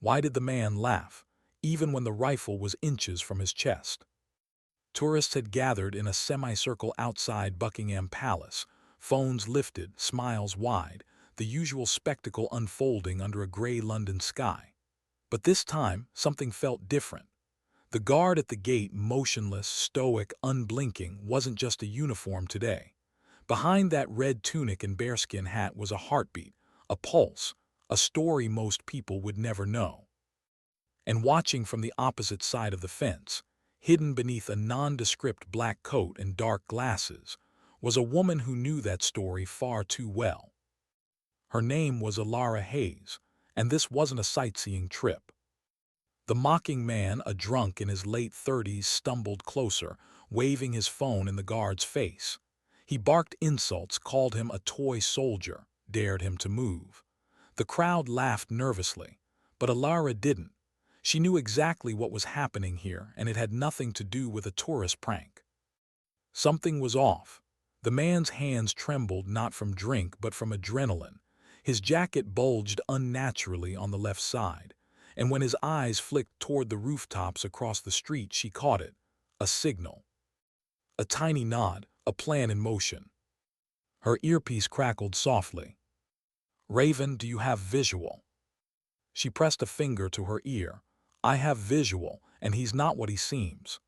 Why did the man laugh, even when the rifle was inches from his chest? Tourists had gathered in a semicircle outside Buckingham Palace, phones lifted, smiles wide, the usual spectacle unfolding under a gray London sky. But this time, something felt different. The guard at the gate, motionless, stoic, unblinking, wasn't just a uniform today. Behind that red tunic and bearskin hat was a heartbeat, a pulse, a story most people would never know. And watching from the opposite side of the fence, hidden beneath a nondescript black coat and dark glasses, was a woman who knew that story far too well. Her name was Elara Hayes, and this wasn't a sightseeing trip. The mocking man, a drunk in his late 30s, stumbled closer, waving his phone in the guard's face. He barked insults, called him a toy soldier, dared him to move. The crowd laughed nervously, but Elara didn't. She knew exactly what was happening here, and it had nothing to do with a tourist prank. Something was off. The man's hands trembled not from drink but from adrenaline. His jacket bulged unnaturally on the left side, and when his eyes flicked toward the rooftops across the street, she caught it. A signal. A tiny nod, a plan in motion. Her earpiece crackled softly. "Raven, do you have visual?" She pressed a finger to her ear. "I have visual, and he's not what he seems."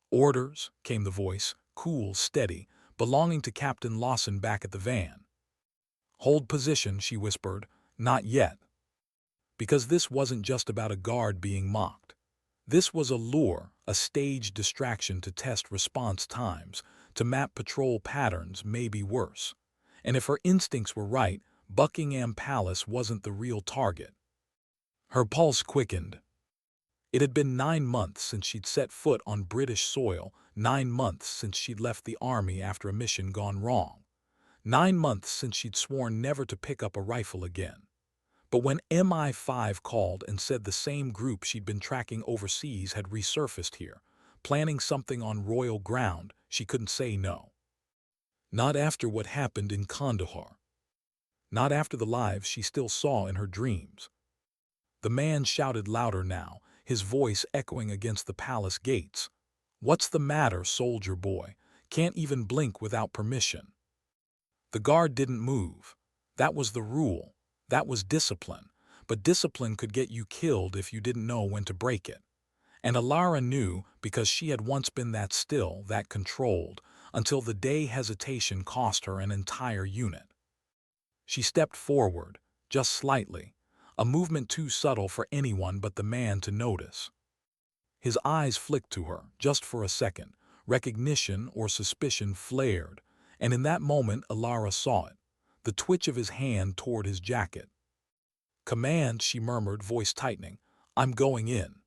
"Orders," came the voice, cool, steady, belonging to Captain Lawson back at the van. "Hold position," she whispered. "Not yet." Because this wasn't just about a guard being mocked. This was a lure, a staged distraction to test response times, to map patrol patterns, maybe worse. And if her instincts were right, Buckingham Palace wasn't the real target. Her pulse quickened. It had been 9 months since she'd set foot on British soil, 9 months since she'd left the army after a mission gone wrong, 9 months since she'd sworn never to pick up a rifle again. But when MI5 called and said the same group she'd been tracking overseas had resurfaced here, planning something on royal ground, she couldn't say no. Not after what happened in Kandahar. Not after the lives she still saw in her dreams. The man shouted louder now, his voice echoing against the palace gates. "What's the matter, soldier boy? Can't even blink without permission." The guard didn't move. That was the rule. That was discipline. But discipline could get you killed if you didn't know when to break it. And Elara knew, because she had once been that still, that controlled, until the day hesitation cost her an entire unit. She stepped forward, just slightly, a movement too subtle for anyone but the man to notice. His eyes flicked to her, just for a second. Recognition or suspicion flared, and in that moment Elara saw it, the twitch of his hand toward his jacket. "Command," she murmured, voice tightening. "I'm going in."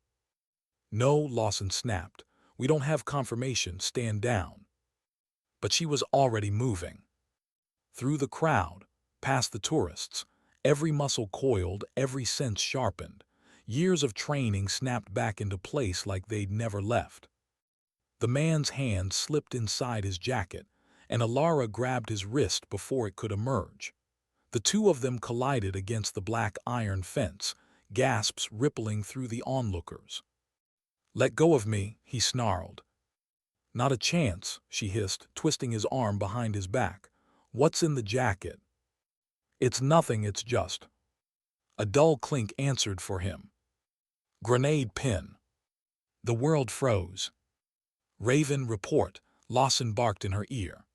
"No," Lawson snapped. "We don't have confirmation. Stand down." But she was already moving. Through the crowd, past the tourists, every muscle coiled, every sense sharpened. Years of training snapped back into place like they'd never left. The man's hand slipped inside his jacket, and Elara grabbed his wrist before it could emerge. The two of them collided against the black iron fence, gasps rippling through the onlookers. "Let go of me," he snarled. "Not a chance," she hissed, twisting his arm behind his back. "What's in the jacket?" "It's nothing, it's just—" A dull clink answered for him. "Grenade pin." The world froze. "Raven, report," Lawson barked in her ear.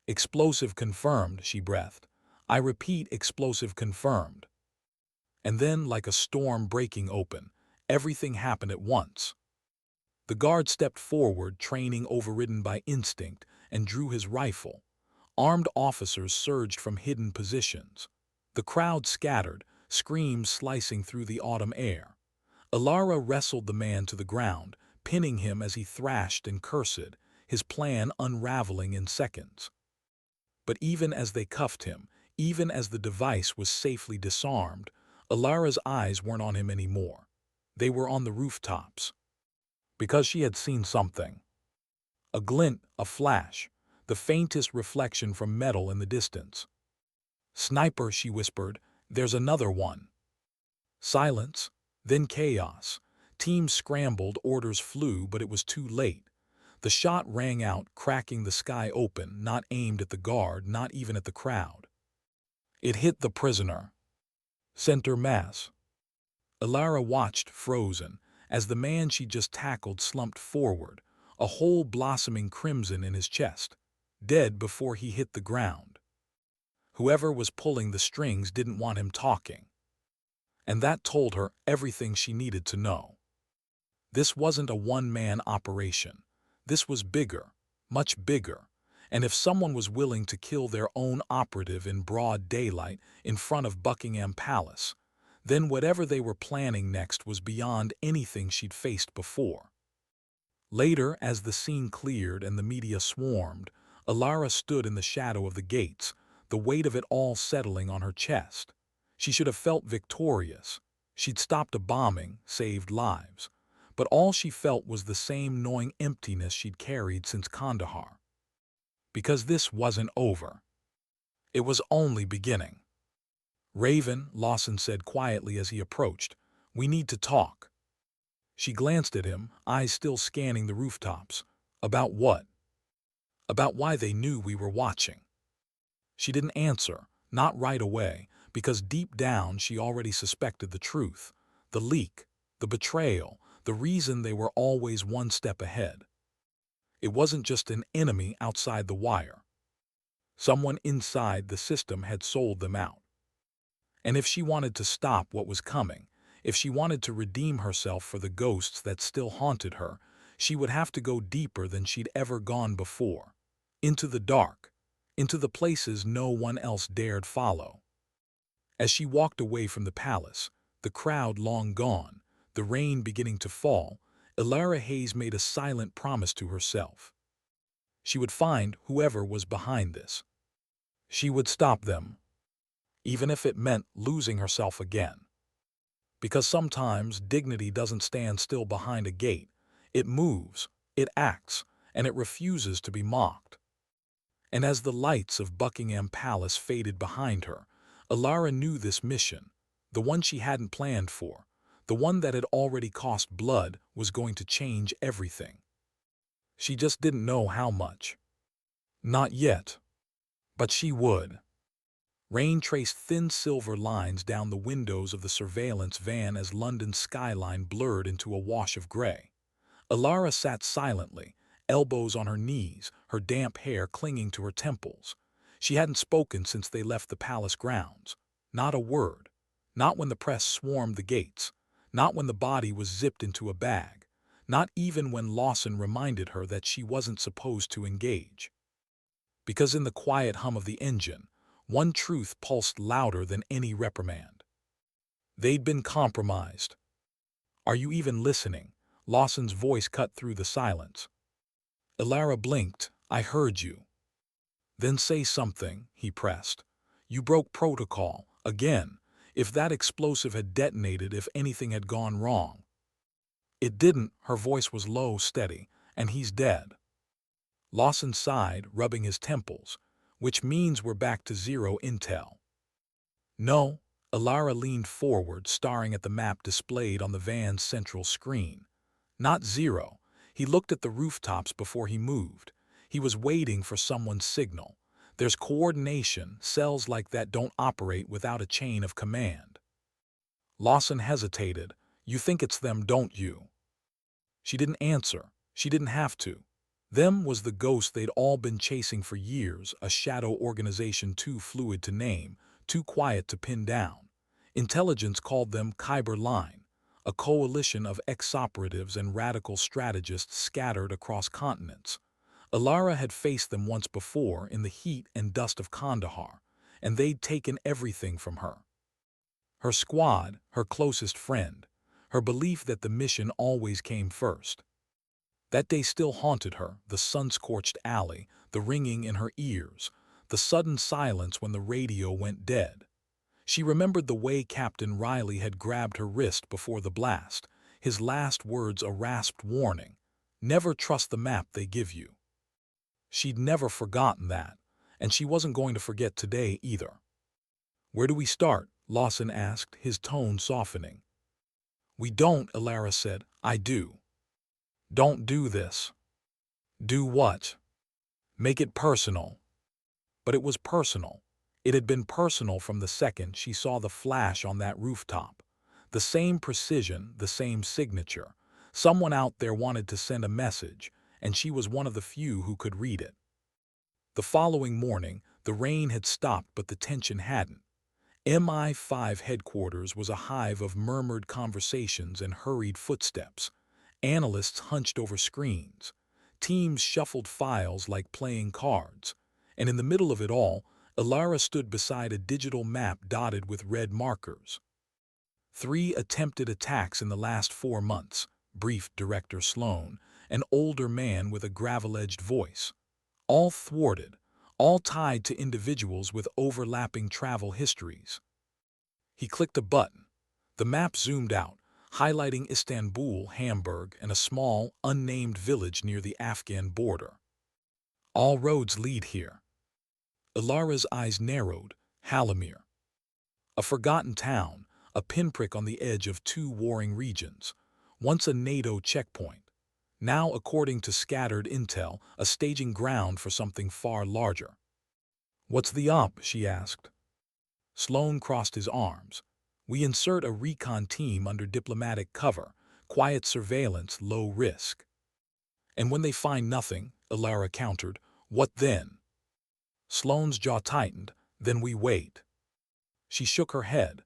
"Explosive confirmed," she breathed. "I repeat, explosive confirmed." And then, like a storm breaking open, everything happened at once. The guard stepped forward, training overridden by instinct, and drew his rifle. Armed officers surged from hidden positions. The crowd scattered, screams slicing through the autumn air. Elara wrestled the man to the ground, pinning him as he thrashed and cursed, his plan unraveling in seconds. But even as they cuffed him, even as the device was safely disarmed, Elara's eyes weren't on him anymore. They were on the rooftops. Because she had seen something. A glint, a flash, the faintest reflection from metal in the distance. "Sniper," she whispered, "there's another one." Silence, then chaos. Teams scrambled, orders flew, but it was too late. The shot rang out, cracking the sky open, not aimed at the guard, not even at the crowd. It hit the prisoner. Center mass. Elara watched, frozen, as the man she just tackled slumped forward, a hole blossoming crimson in his chest, dead before he hit the ground. Whoever was pulling the strings didn't want him talking. And that told her everything she needed to know. This wasn't a one-man operation. This was bigger, much bigger, and if someone was willing to kill their own operative in broad daylight in front of Buckingham Palace, then whatever they were planning next was beyond anything she'd faced before. Later, as the scene cleared and the media swarmed, Elara stood in the shadow of the gates, the weight of it all settling on her chest. She should have felt victorious. She'd stopped a bombing, saved lives. But all she felt was the same gnawing emptiness she'd carried since Kandahar. Because this wasn't over. It was only beginning. "Raven," Lawson said quietly as he approached, "we need to talk." She glanced at him, eyes still scanning the rooftops. About what? About why they knew we were watching. She didn't answer, not right away, because deep down she already suspected the truth. The leak, the betrayal, the reason they were always one step ahead. It wasn't just an enemy outside the wire. Someone inside the system had sold them out. And if she wanted to stop what was coming, if she wanted to redeem herself for the ghosts that still haunted her, she would have to go deeper than she'd ever gone before. Into the dark, into the places no one else dared follow. As she walked away from the palace, the crowd long gone, the rain beginning to fall, Elara Hayes made a silent promise to herself. She would find whoever was behind this. She would stop them, even if it meant losing herself again. Because sometimes dignity doesn't stand still behind a gate. It moves, it acts, and it refuses to be mocked. And as the lights of Buckingham Palace faded behind her, Elara knew this mission, the one she hadn't planned for, the one that had already cost blood, was going to change everything. She just didn't know how much. Not yet. But she would. Rain traced thin silver lines down the windows of the surveillance van as London's skyline blurred into a wash of gray. Elara sat silently, elbows on her knees, her damp hair clinging to her temples. She hadn't spoken since they left the palace grounds. Not a word. Not when the press swarmed the gates. Not when the body was zipped into a bag. Not even when Lawson reminded her that she wasn't supposed to engage. Because in the quiet hum of the engine, one truth pulsed louder than any reprimand. They'd been compromised. "Are you even listening?" Lawson's voice cut through the silence. Elara blinked. "I heard you." "Then say something," he pressed. "You broke protocol, again. If that explosive had detonated, if anything had gone wrong." "It didn't," her voice was low, steady, "and he's dead." Lawson sighed, rubbing his temples. "Which means we're back to zero intel." "No." Elara leaned forward, staring at the map displayed on the van's central screen. "Not zero." He looked at the rooftops before he moved. He was waiting for someone's signal. There's coordination. Cells like that don't operate without a chain of command. Lawson hesitated. "You think it's them, don't you?" She didn't answer. She didn't have to. Them was the ghost they'd all been chasing for years, a shadow organization too fluid to name, too quiet to pin down. Intelligence called them Kyber Line, a coalition of ex-operatives and radical strategists scattered across continents. Elara had faced them once before in the heat and dust of Kandahar, and they'd taken everything from her. Her squad, her closest friend, her belief that the mission always came first. That day still haunted her, the sun-scorched alley, the ringing in her ears, the sudden silence when the radio went dead. She remembered the way Captain Riley had grabbed her wrist before the blast, his last words a rasped warning, "Never trust the map they give you." She'd never forgotten that, and she wasn't going to forget today either. "Where do we start?" Lawson asked, his tone softening. We don't, Elara said. I do. Don't do this. Do what? Make it personal. But it was personal. It had been personal from the second she saw the flash on that rooftop. The same precision, the same signature. Someone out there wanted to send a message, and she was one of the few who could read it. The following morning, the rain had stopped, but the tension hadn't. MI5 headquarters was a hive of murmured conversations and hurried footsteps. Analysts hunched over screens. Teams shuffled files like playing cards. And in the middle of it all, Elara stood beside a digital map dotted with red markers. 3 attempted attacks in the last 4 months, briefed Director Sloan, an older man with a gravel-edged voice. All thwarted, all tied to individuals with overlapping travel histories. He clicked a button. The map zoomed out, highlighting Istanbul, Hamburg, and a small, unnamed village near the Afghan border. All roads lead here. Elara's eyes narrowed. Halimir. A forgotten town, a pinprick on the edge of 2 warring regions. Once a NATO checkpoint. Now, according to scattered intel, a staging ground for something far larger. What's the up? She asked. Sloan crossed his arms. We insert a recon team under diplomatic cover, quiet surveillance, low risk. And when they find nothing, Elara countered, what then? Sloan's jaw tightened. Then we wait. She shook her head.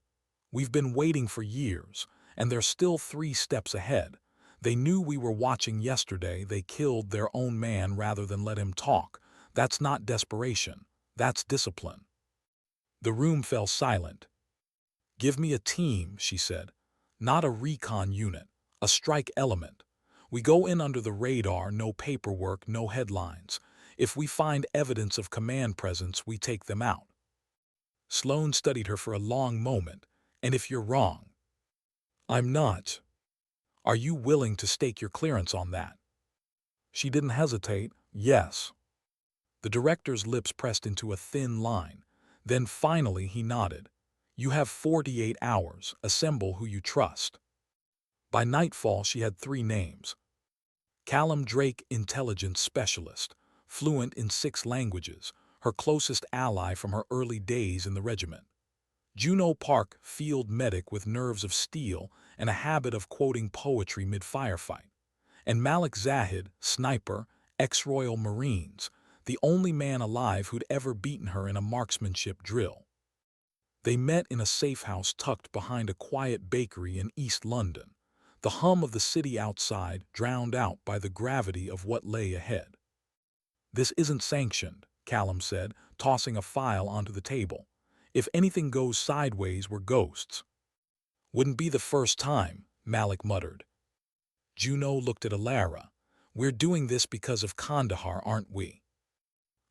We've been waiting for years, and they're still 3 steps ahead. They knew we were watching yesterday. They killed their own man rather than let him talk. That's not desperation. That's discipline. The room fell silent. Give me a team, she said. Not a recon unit, a strike element. We go in under the radar, no paperwork, no headlines. If we find evidence of command presence, we take them out. Sloan studied her for a long moment. And if you're wrong? I'm not. Are you willing to stake your clearance on that? She didn't hesitate. Yes. The director's lips pressed into a thin line. Then finally he nodded. You have 48 hours. Assemble who you trust. By nightfall she had 3 names. Callum Drake, intelligence specialist, fluent in 6 languages, her closest ally from her early days in the regiment. Juno Park, field medic with nerves of steel and a habit of quoting poetry mid-firefight. And Malik Zahid, sniper, ex-Royal Marines, the only man alive who'd ever beaten her in a marksmanship drill. They met in a safe house tucked behind a quiet bakery in East London, the hum of the city outside drowned out by the gravity of what lay ahead. This isn't sanctioned, Callum said, tossing a file onto the table. If anything goes sideways, we're ghosts. Wouldn't be the first time, Malik muttered. Juno looked at Elara. We're doing this because of Kandahar, aren't we?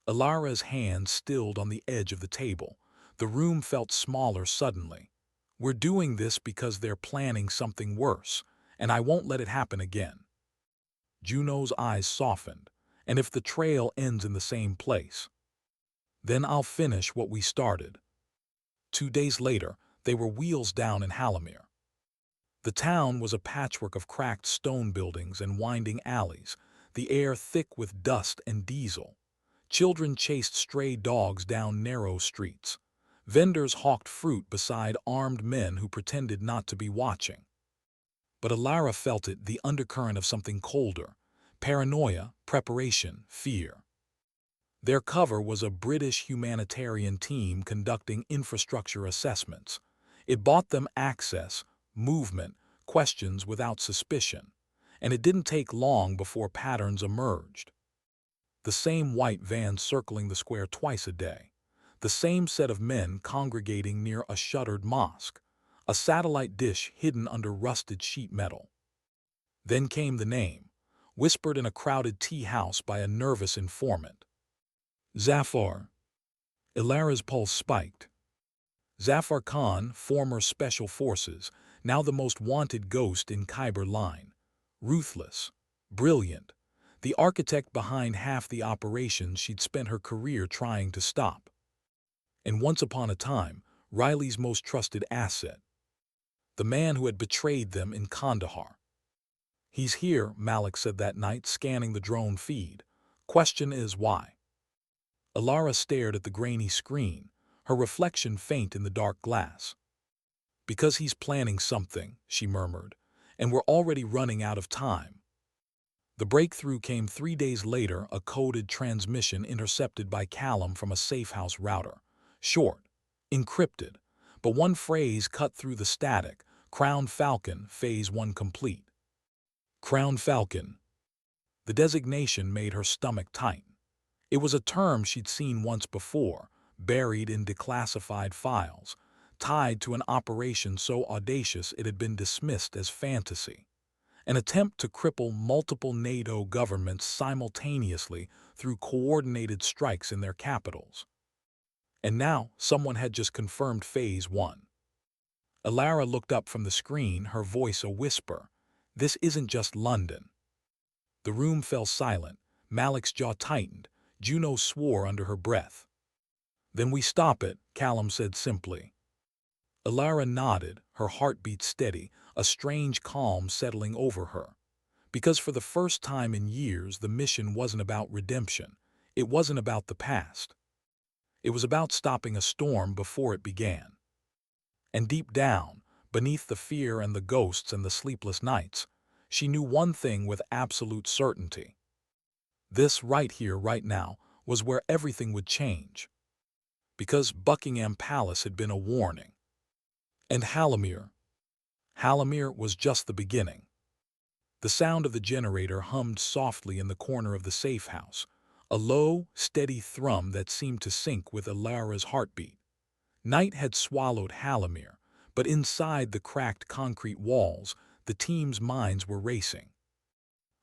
Elara's hand stilled on the edge of the table. The room felt smaller suddenly. We're doing this because they're planning something worse, and I won't let it happen again. Juno's eyes softened. And if the trail ends in the same place, then I'll finish what we started. 2 days later, they were wheels down in Halimir. The town was a patchwork of cracked stone buildings and winding alleys, the air thick with dust and diesel. Children chased stray dogs down narrow streets. Vendors hawked fruit beside armed men who pretended not to be watching. But Elara felt it, the undercurrent of something colder. Paranoia, preparation, fear. Their cover was a British humanitarian team conducting infrastructure assessments. It bought them access, movement, questions without suspicion. And it didn't take long before patterns emerged. The same white vans circling the square twice a day. The same set of men congregating near a shuttered mosque. A satellite dish hidden under rusted sheet metal. Then came the name, whispered in a crowded tea house by a nervous informant. Zafar. Elara's pulse spiked. Zafar Khan, former Special Forces, now the most wanted ghost in Khyber Line. Ruthless. Brilliant. The architect behind half the operations she'd spent her career trying to stop. And once upon a time, Riley's most trusted asset. The man who had betrayed them in Kandahar. "He's here," Malik said that night, scanning the drone feed. "Question is why?" Elara stared at the grainy screen, her reflection faint in the dark glass. "Because he's planning something," she murmured, "and we're already running out of time." The breakthrough came 3 days later, a coded transmission intercepted by Callum from a safehouse router. Short, encrypted, but one phrase cut through the static: Crown Falcon, Phase 1 complete. Crown Falcon. The designation made her stomach tighten. It was a term she'd seen once before, buried in declassified files, tied to an operation so audacious it had been dismissed as fantasy. An attempt to cripple multiple NATO governments simultaneously through coordinated strikes in their capitals. And now someone had just confirmed Phase 1. Elara looked up from the screen, her voice a whisper. "This isn't just London." The room fell silent. Malik's jaw tightened. Juno swore under her breath. "Then we stop it," Callum said simply. Elara nodded, her heartbeat steady, a strange calm settling over her. Because for the first time in years, the mission wasn't about redemption. It wasn't about the past. It was about stopping a storm before it began. And deep down, beneath the fear and the ghosts and the sleepless nights, she knew one thing with absolute certainty. This, right here, right now, was where everything would change. Because Buckingham Palace had been a warning. And Halimere was just the beginning. The sound of the generator hummed softly in the corner of the safe house, a low, steady thrum that seemed to sync with Elara's heartbeat. Night had swallowed Halimere, but inside the cracked concrete walls, the team's minds were racing.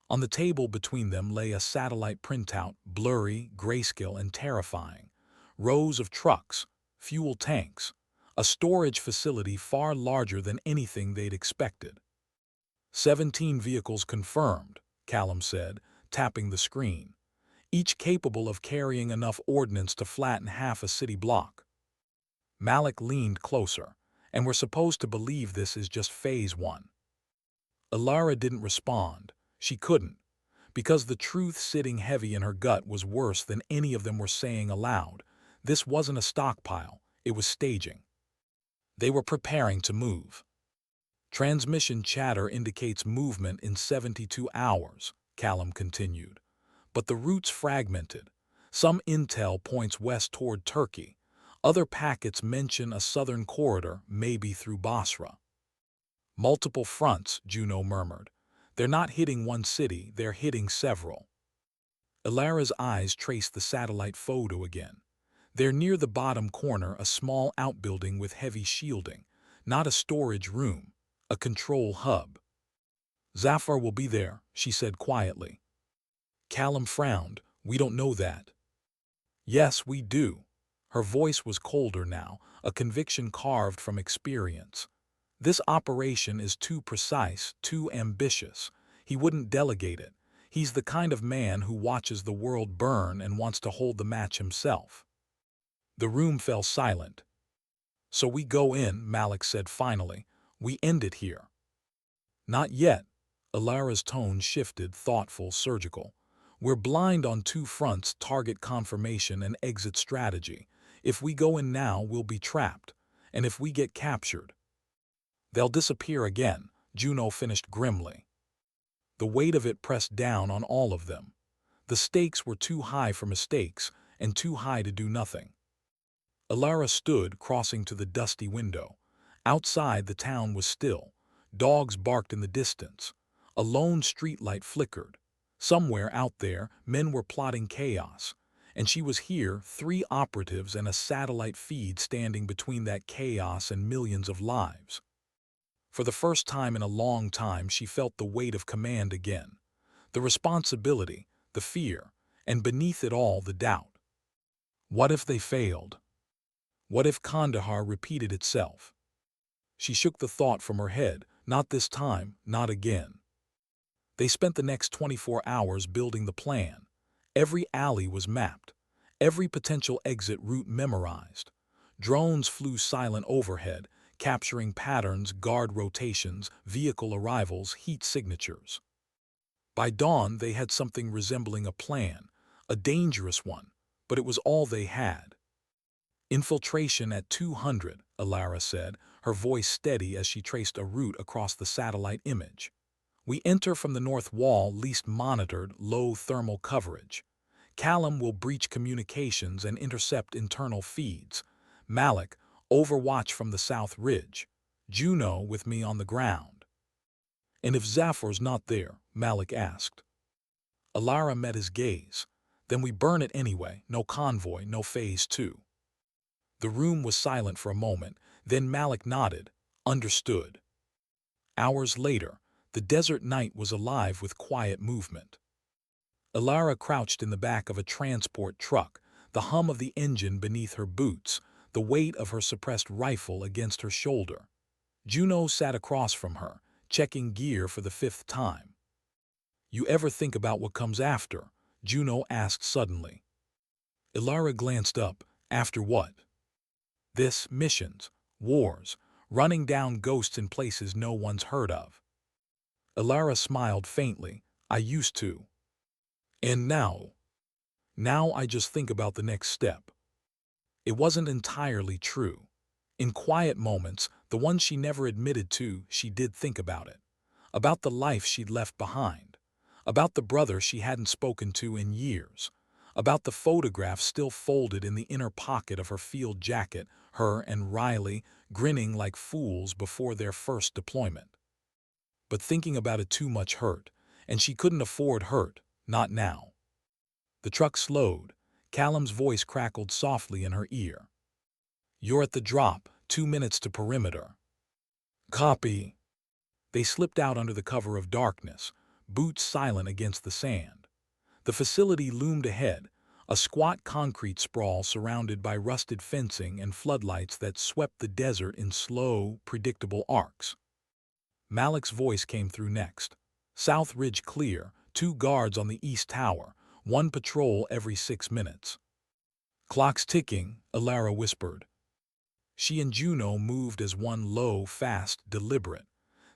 On the table between them lay a satellite printout, blurry, grayscale, and terrifying. Rows of trucks, fuel tanks, a storage facility far larger than anything they'd expected. 17 vehicles confirmed, Callum said, tapping the screen, each capable of carrying enough ordnance to flatten half a city block. Malik leaned closer, and we're supposed to believe this is just Phase 1. Elara didn't respond. She couldn't, because the truth sitting heavy in her gut was worse than any of them were saying aloud. This wasn't a stockpile, it was staging. They were preparing to move. Transmission chatter indicates movement in 72 hours, Callum continued. But the route's fragmented. Some intel points west toward Turkey. Other packets mention a southern corridor, maybe through Basra. "Multiple fronts," Juno murmured. "They're not hitting one city, they're hitting several." Elara's eyes traced the satellite photo again. There near the bottom corner, a small outbuilding with heavy shielding. Not a storage room, a control hub. "Zafar will be there," she said quietly. Callum frowned. "We don't know that." "Yes, we do." Her voice was colder now, a conviction carved from experience. "This operation is too precise, too ambitious. He wouldn't delegate it. He's the kind of man who watches the world burn and wants to hold the match himself." The room fell silent. "So we go in," Malik said finally. "We end it here." "Not yet." Elara's tone shifted, thoughtful, surgical. "We're blind on 2 fronts: target confirmation and exit strategy. If we go in now, we'll be trapped. And if we get captured, they'll disappear again," Juno finished grimly. The weight of it pressed down on all of them. The stakes were too high for mistakes, and too high to do nothing. Elara stood, crossing to the dusty window. Outside, the town was still. Dogs barked in the distance. A lone streetlight flickered. Somewhere out there, men were plotting chaos. And she was here, 3 operatives and a satellite feed standing between that chaos and millions of lives. For the first time in a long time, she felt the weight of command again. The responsibility, the fear, and beneath it all, the doubt. What if they failed? What if Kandahar repeated itself? She shook the thought from her head. Not this time, not again. They spent the next 24 hours building the plan. Every alley was mapped, every potential exit route memorized. Drones flew silent overhead, capturing patterns, guard rotations, vehicle arrivals, heat signatures. By dawn, they had something resembling a plan, a dangerous one, but it was all they had. Infiltration at 200, Elara said, her voice steady as she traced a route across the satellite image. We enter from the north wall, least monitored, low thermal coverage. Callum will breach communications and intercept internal feeds. Malik, overwatch from the south ridge. Juno with me on the ground. And if Zafar's not there, Malik asked. Elara met his gaze. Then we burn it anyway, no convoy, no phase 2. The room was silent for a moment, then Malik nodded, understood. Hours later, the desert night was alive with quiet movement. Elara crouched in the back of a transport truck, the hum of the engine beneath her boots, the weight of her suppressed rifle against her shoulder. Juno sat across from her, checking gear for the 5th time. You ever think about what comes after? Juno asked suddenly. Elara glanced up. After what? This, missions, wars, running down ghosts in places no one's heard of. Elara smiled faintly. I used to. And now? Now I just think about the next step. It wasn't entirely true. In quiet moments, the ones she never admitted to, she did think about it. About the life she'd left behind. About the brother she hadn't spoken to in years. About the photograph still folded in the inner pocket of her field jacket, her and Riley grinning like fools before their first deployment. But thinking about it too much hurt, and she couldn't afford hurt, not now. The truck slowed. Callum's voice crackled softly in her ear. You're at the drop, 2 minutes to perimeter. Copy. They slipped out under the cover of darkness, boots silent against the sand. The facility loomed ahead, a squat concrete sprawl surrounded by rusted fencing and floodlights that swept the desert in slow, predictable arcs. Malik's voice came through next. South Ridge clear, 2 guards on the east tower, 1 patrol every 6 minutes. Clock's ticking, Elara whispered. She and Juno moved as one low, fast, deliberate.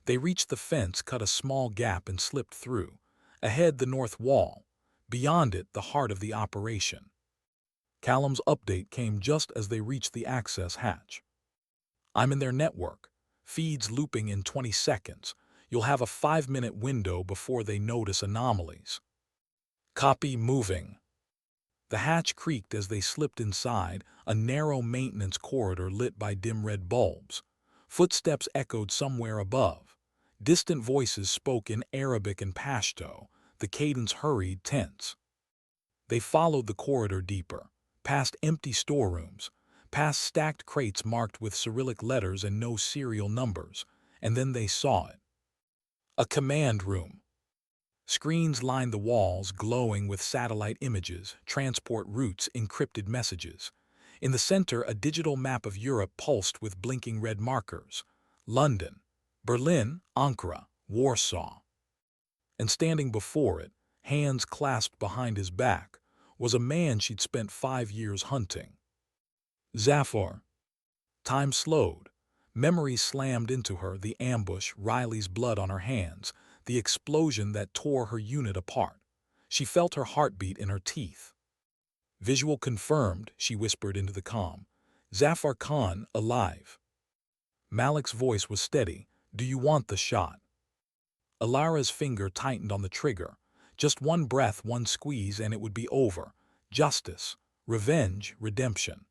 They reached the fence, cut a small gap and slipped through. Ahead the north wall. Beyond it, the heart of the operation. Callum's update came just as they reached the access hatch. I'm in their network. Feeds looping in 20 seconds. You'll have a 5-minute window before they notice anomalies. Copy, moving. The hatch creaked as they slipped inside, a narrow maintenance corridor lit by dim red bulbs. Footsteps echoed somewhere above. Distant voices spoke in Arabic and Pashto, the cadence hurried, tense. They followed the corridor deeper, past empty storerooms, past stacked crates marked with Cyrillic letters and no serial numbers, and then they saw it. A command room. Screens lined the walls, glowing with satellite images, transport routes, encrypted messages. In the center, a digital map of Europe pulsed with blinking red markers. London, Berlin, Ankara, Warsaw. And standing before it, hands clasped behind his back, was a man she'd spent 5 years hunting. Zafar. Time slowed. Memories slammed into her, the ambush, Riley's blood on her hands, the explosion that tore her unit apart. She felt her heartbeat in her teeth. Visual confirmed, she whispered into the comm. Zafar Khan, alive. Malik's voice was steady. Do you want the shot? Elara's finger tightened on the trigger. Just one breath, one squeeze, and it would be over. Justice, revenge, redemption.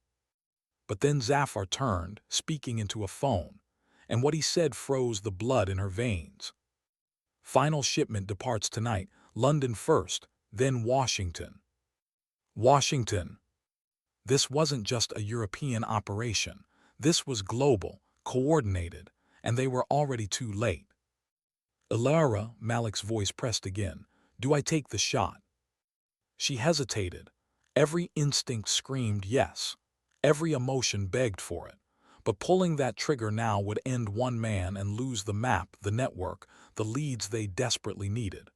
But then Zafar turned, speaking into a phone, and what he said froze the blood in her veins. Final shipment departs tonight, London first, then Washington. Washington. This wasn't just a European operation. This was global, coordinated, and they were already too late. Elara, Malik's voice pressed again. Do I take the shot? She hesitated. Every instinct screamed yes. Every emotion begged for it. But pulling that trigger now would end one man and lose the map, the network, the leads they desperately needed.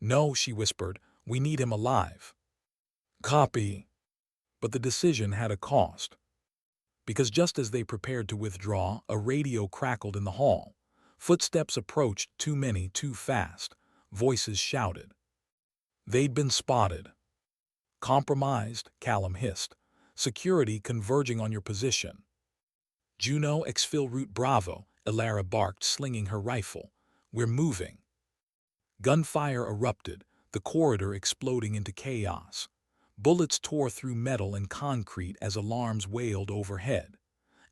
No, she whispered, we need him alive. Copy. But the decision had a cost. because just as they prepared to withdraw, a radio crackled in the hall. Footsteps approached, too many, too fast. Voices shouted. They'd been spotted. Compromised, Callum hissed. Security converging on your position. Juno exfil route Bravo, Elara barked, slinging her rifle. We're moving. Gunfire erupted, the corridor exploding into chaos. Bullets tore through metal and concrete as alarms wailed overhead.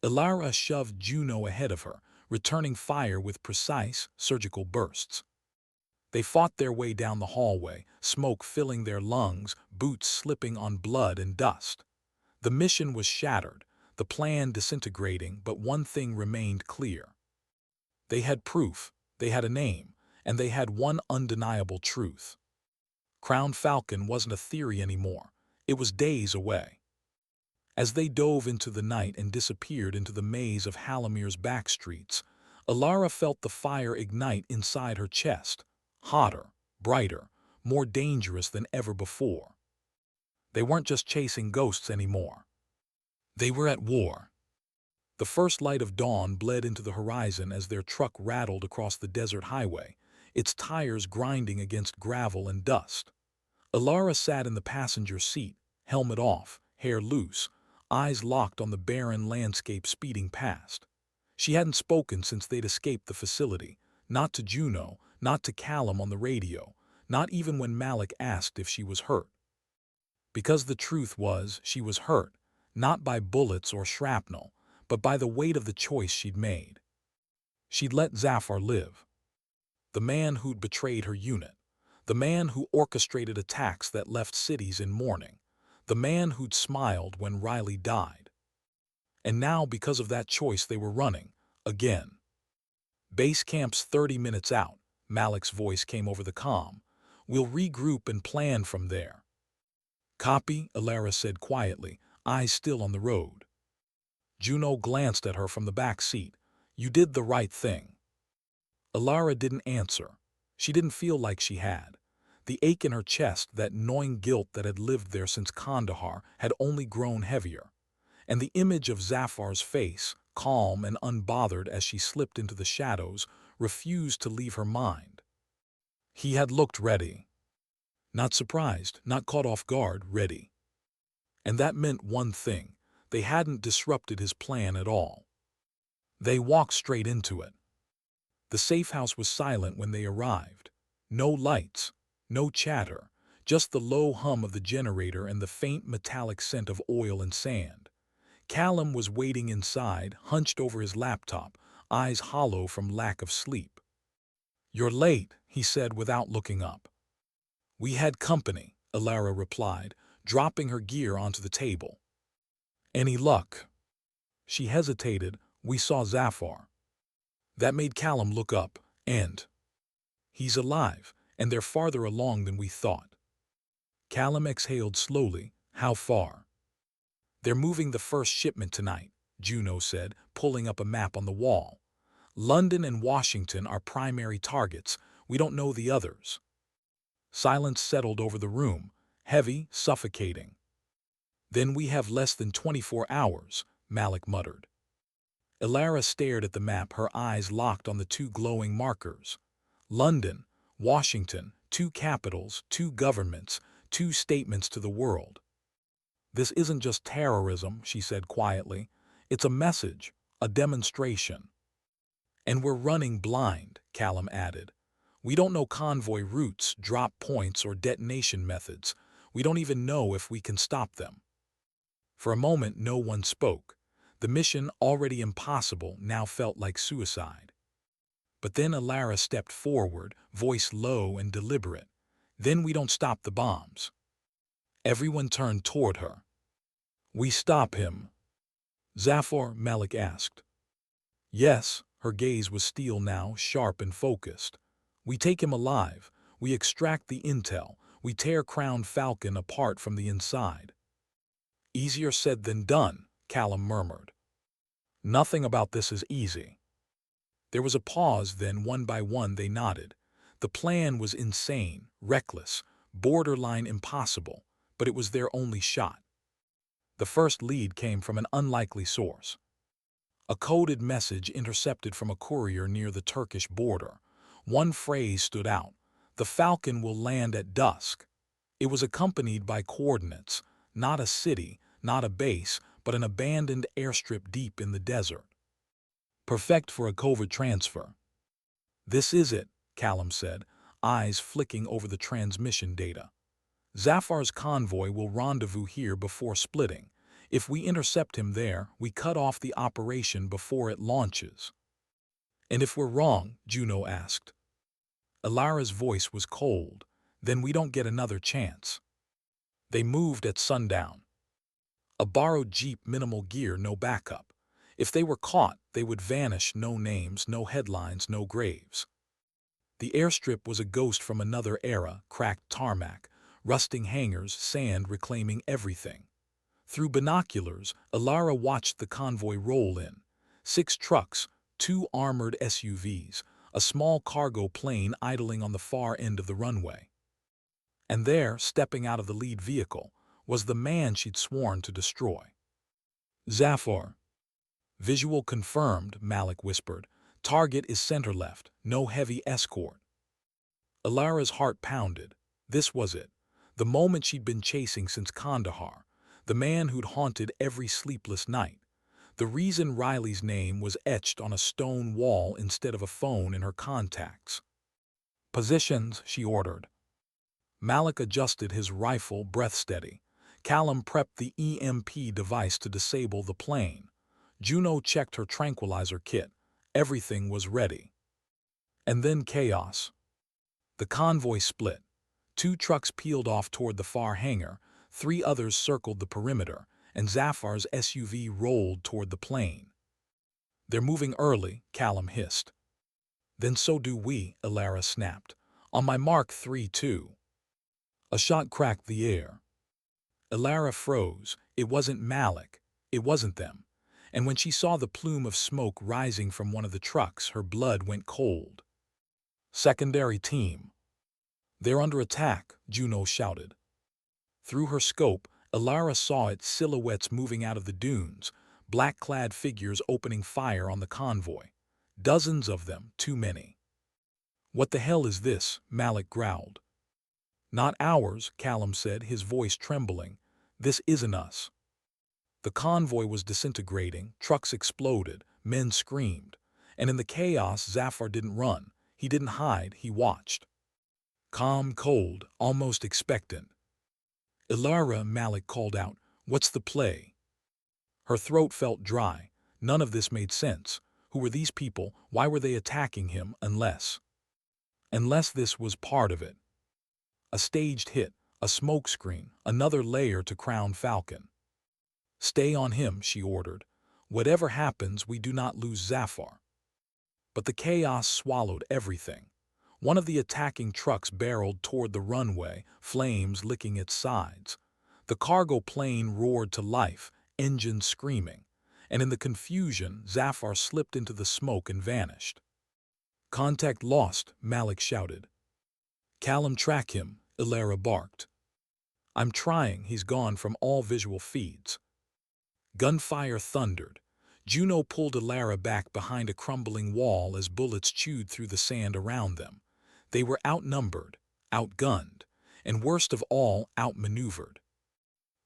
Elara shoved Juno ahead of her, returning fire with precise, surgical bursts. They fought their way down the hallway, smoke filling their lungs, boots slipping on blood and dust. The mission was shattered, the plan disintegrating, but one thing remained clear. They had proof, they had a name, and they had one undeniable truth. Crown Falcon wasn't a theory anymore. It was days away. As they dove into the night and disappeared into the maze of Halamir's back streets, Elara felt the fire ignite inside her chest, hotter, brighter, more dangerous than ever before. They weren't just chasing ghosts anymore. They were at war. The first light of dawn bled into the horizon as their truck rattled across the desert highway, its tires grinding against gravel and dust. Elara sat in the passenger seat, helmet off, hair loose, eyes locked on the barren landscape speeding past. She hadn't spoken since they'd escaped the facility, not to Juno, not to Callum on the radio, not even when Malik asked if she was hurt. Because the truth was, she was hurt, not by bullets or shrapnel, but by the weight of the choice she'd made. She'd let Zafar live. The man who'd betrayed her unit. The man who orchestrated attacks that left cities in mourning. The man who'd smiled when Riley died. And now, because of that choice, they were running, again. Base camp's 30 minutes out, Malik's voice came over the comm. We'll regroup and plan from there. Copy, Elara said quietly, eyes still on the road. Juno glanced at her from the back seat. You did the right thing. Elara didn't answer. She didn't feel like she had. The ache in her chest, that gnawing guilt that had lived there since Kandahar, had only grown heavier. And the image of Zafar's face, calm and unbothered as she slipped into the shadows, refused to leave her mind. He had looked ready. Not surprised, not caught off guard, ready. And that meant one thing. They hadn't disrupted his plan at all. They walked straight into it. The safe house was silent when they arrived. No lights, no chatter, just the low hum of the generator and the faint metallic scent of oil and sand. Callum was waiting inside, hunched over his laptop, eyes hollow from lack of sleep. You're late, he said without looking up. We had company, Elara replied, dropping her gear onto the table. Any luck? She hesitated. We saw Zafar. That made Callum look up, and he's alive, and they're farther along than we thought. Callum exhaled slowly. How far? They're moving the first shipment tonight, Juno said, pulling up a map on the wall. London and Washington are primary targets. We don't know the others. Silence settled over the room, heavy, suffocating. Then we have less than 24 hours, Malik muttered. Elara stared at the map, her eyes locked on the two glowing markers. London, Washington, two capitals, two governments, two statements to the world. This isn't just terrorism, she said quietly. It's a message, a demonstration. And we're running blind, Callum added. We don't know convoy routes, drop points, or detonation methods. We don't even know if we can stop them. For a moment, no one spoke. The mission, already impossible, now felt like suicide. But then Elara stepped forward, voice low and deliberate. Then we don't stop the bombs. Everyone turned toward her. We stop him. Zafar, Malik asked. Yes, her gaze was steel now, sharp and focused. We take him alive. We extract the intel. We tear Crown Falcon apart from the inside. Easier said than done, Callum murmured. Nothing about this is easy. There was a pause, then one by one they nodded. The plan was insane, reckless, borderline impossible, but it was their only shot. The first lead came from an unlikely source. A coded message intercepted from a courier near the Turkish border. One phrase stood out: "The Falcon will land at dusk." It was accompanied by coordinates: not a city, not a base, but an abandoned airstrip deep in the desert. Perfect for a covert transfer. "This is it," Callum said, eyes flicking over the transmission data. "Zafar's convoy will rendezvous here before splitting. If we intercept him there, we cut off the operation before it launches." "And if we're wrong?" Juno asked. Elara's voice was cold. "Then we don't get another chance." They moved at sundown. A borrowed jeep, minimal gear, no backup. If they were caught, they would vanish, no names, no headlines, no graves. The airstrip was a ghost from another era: cracked tarmac, rusting hangars, sand reclaiming everything. Through binoculars, Elara watched the convoy roll in. 6 trucks, 2 armored SUVs, a small cargo plane idling on the far end of the runway. And there, stepping out of the lead vehicle, was the man she'd sworn to destroy. "Zafar." "Visual confirmed," Malik whispered. "Target is center left, no heavy escort." Elara's heart pounded. This was it. The moment she'd been chasing since Kandahar. The man who'd haunted every sleepless night. The reason Riley's name was etched on a stone wall instead of a phone in her contacts. "Positions," she ordered. Malik adjusted his rifle, breath steady. Callum prepped the EMP device to disable the plane. Juno checked her tranquilizer kit. Everything was ready. And then chaos. The convoy split. 2 trucks peeled off toward the far hangar, 3 others circled the perimeter, and Zafar's SUV rolled toward the plane. "They're moving early," Callum hissed. "Then so do we," Elara snapped. "On my mark, 3-2. A shot cracked the air. Elara froze. It wasn't Malik. It wasn't them. And when she saw the plume of smoke rising from one of the trucks, her blood went cold. "Secondary team." "They're under attack," Juno shouted. Through her scope, Elara saw its silhouettes moving out of the dunes, black-clad figures opening fire on the convoy. Dozens of them, too many. "What the hell is this?" Malik growled. "Not ours," Callum said, his voice trembling. "This isn't us." The convoy was disintegrating, trucks exploded, men screamed. And in the chaos, Zafar didn't run. He didn't hide, he watched. Calm, cold, almost expectant. "Elara," Malik called out, "what's the play?" Her throat felt dry. None of this made sense. Who were these people? Why were they attacking him? Unless this was part of it. A staged hit, a smokescreen, another layer to crown Falcon. "Stay on him," she ordered. "Whatever happens, we do not lose Zafar." But the chaos swallowed everything. One of the attacking trucks barreled toward the runway, flames licking its sides. The cargo plane roared to life, engines screaming. And in the confusion, Zafar slipped into the smoke and vanished. "Contact lost," Malik shouted. "Callum, track him," Elara barked. "I'm trying, he's gone from all visual feeds." Gunfire thundered. Juno pulled Elara back behind a crumbling wall as bullets chewed through the sand around them. They were outnumbered, outgunned, and worst of all, outmaneuvered.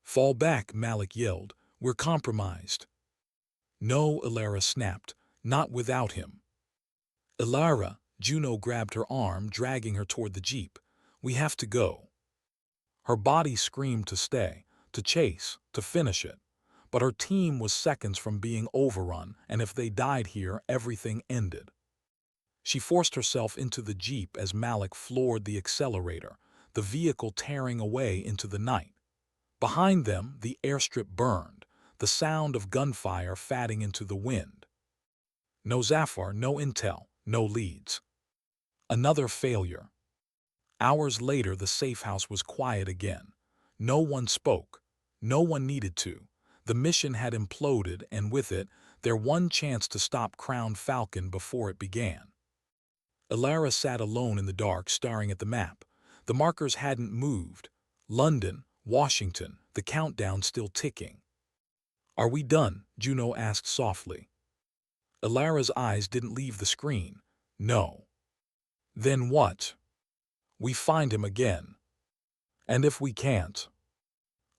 "Fall back," Malik yelled. "We're compromised." "No," Elara snapped. "Not without him." "Elara," Juno grabbed her arm, dragging her toward the jeep. "We have to go." Her body screamed to stay, to chase, to finish it. But her team was seconds from being overrun, and if they died here, everything ended. She forced herself into the jeep as Malik floored the accelerator, the vehicle tearing away into the night. Behind them, the airstrip burned, the sound of gunfire fatting into the wind. No Zafar, no intel, no leads. Another failure. Hours later, the safe house was quiet again. No one spoke. No one needed to. The mission had imploded, and with it, their one chance to stop Crown Falcon before it began. Elara sat alone in the dark, staring at the map. The markers hadn't moved. London, Washington, the countdown still ticking. "Are we done?" Juno asked softly. Elara's eyes didn't leave the screen. "No." "Then what?" "We find him again. And if we can't?"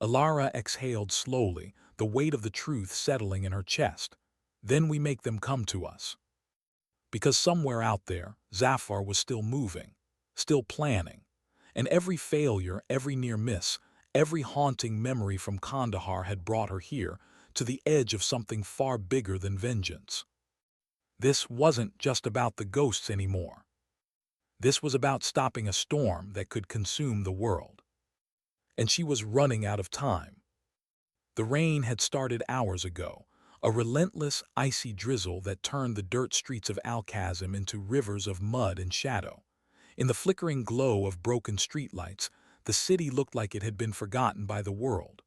Elara exhaled slowly, the weight of the truth settling in her chest. "Then we make them come to us." Because somewhere out there, Zafar was still moving, still planning, and every failure, every near miss, every haunting memory from Kandahar had brought her here, to the edge of something far bigger than vengeance. This wasn't just about the ghosts anymore. This was about stopping a storm that could consume the world. And she was running out of time. The rain had started hours ago, a relentless, icy drizzle that turned the dirt streets of Al-Khazim into rivers of mud and shadow. In the flickering glow of broken streetlights, the city looked like it had been forgotten by the world.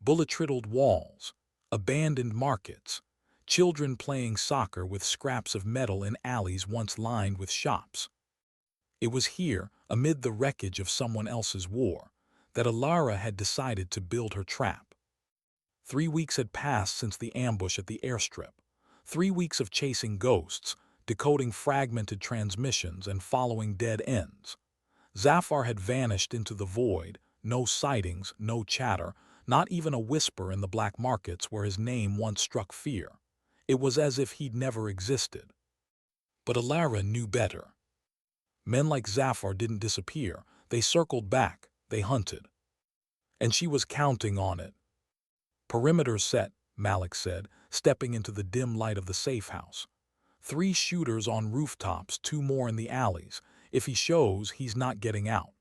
Bullet-riddled walls, abandoned markets, children playing soccer with scraps of metal in alleys once lined with shops. It was here, amid the wreckage of someone else's war, that Elara had decided to build her trap. 3 weeks had passed since the ambush at the airstrip. 3 weeks of chasing ghosts, decoding fragmented transmissions, and following dead ends. Zafar had vanished into the void, no sightings, no chatter, not even a whisper in the black markets where his name once struck fear. It was as if he'd never existed. But Elara knew better. Men like Zafar didn't disappear. They circled back, they hunted. And she was counting on it. "Perimeter set," Malik said, stepping into the dim light of the safe house. "3 shooters on rooftops, 2 more in the alleys. If he shows, he's not getting out."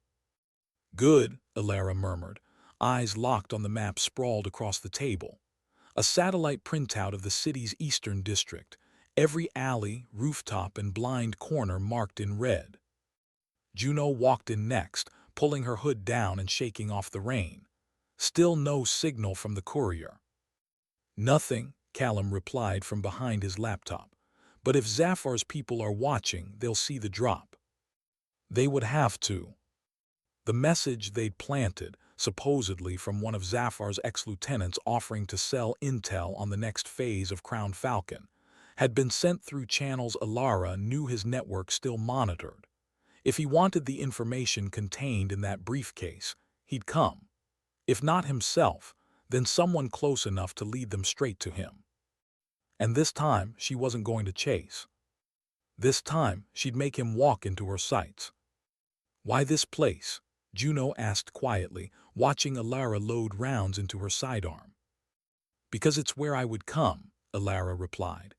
"Good," Elara murmured, eyes locked on the map sprawled across the table. A satellite printout of the city's eastern district, every alley, rooftop, and blind corner marked in red. Juno walked in next, pulling her hood down and shaking off the rain. Still no signal from the courier. "Nothing," Callum replied from behind his laptop. "But if Zafar's people are watching, they'll see the drop." They would have to. The message they'd planted, supposedly from one of Zafar's ex-lieutenants offering to sell intel on the next phase of Crown Falcon, had been sent through channels Elara knew his network still monitored. If he wanted the information contained in that briefcase, he'd come. If not himself, then someone close enough to lead them straight to him. And this time, she wasn't going to chase. This time, she'd make him walk into her sights. "Why this place?" Juno asked quietly, watching Elara load rounds into her sidearm. "Because it's where I would come," Elara replied.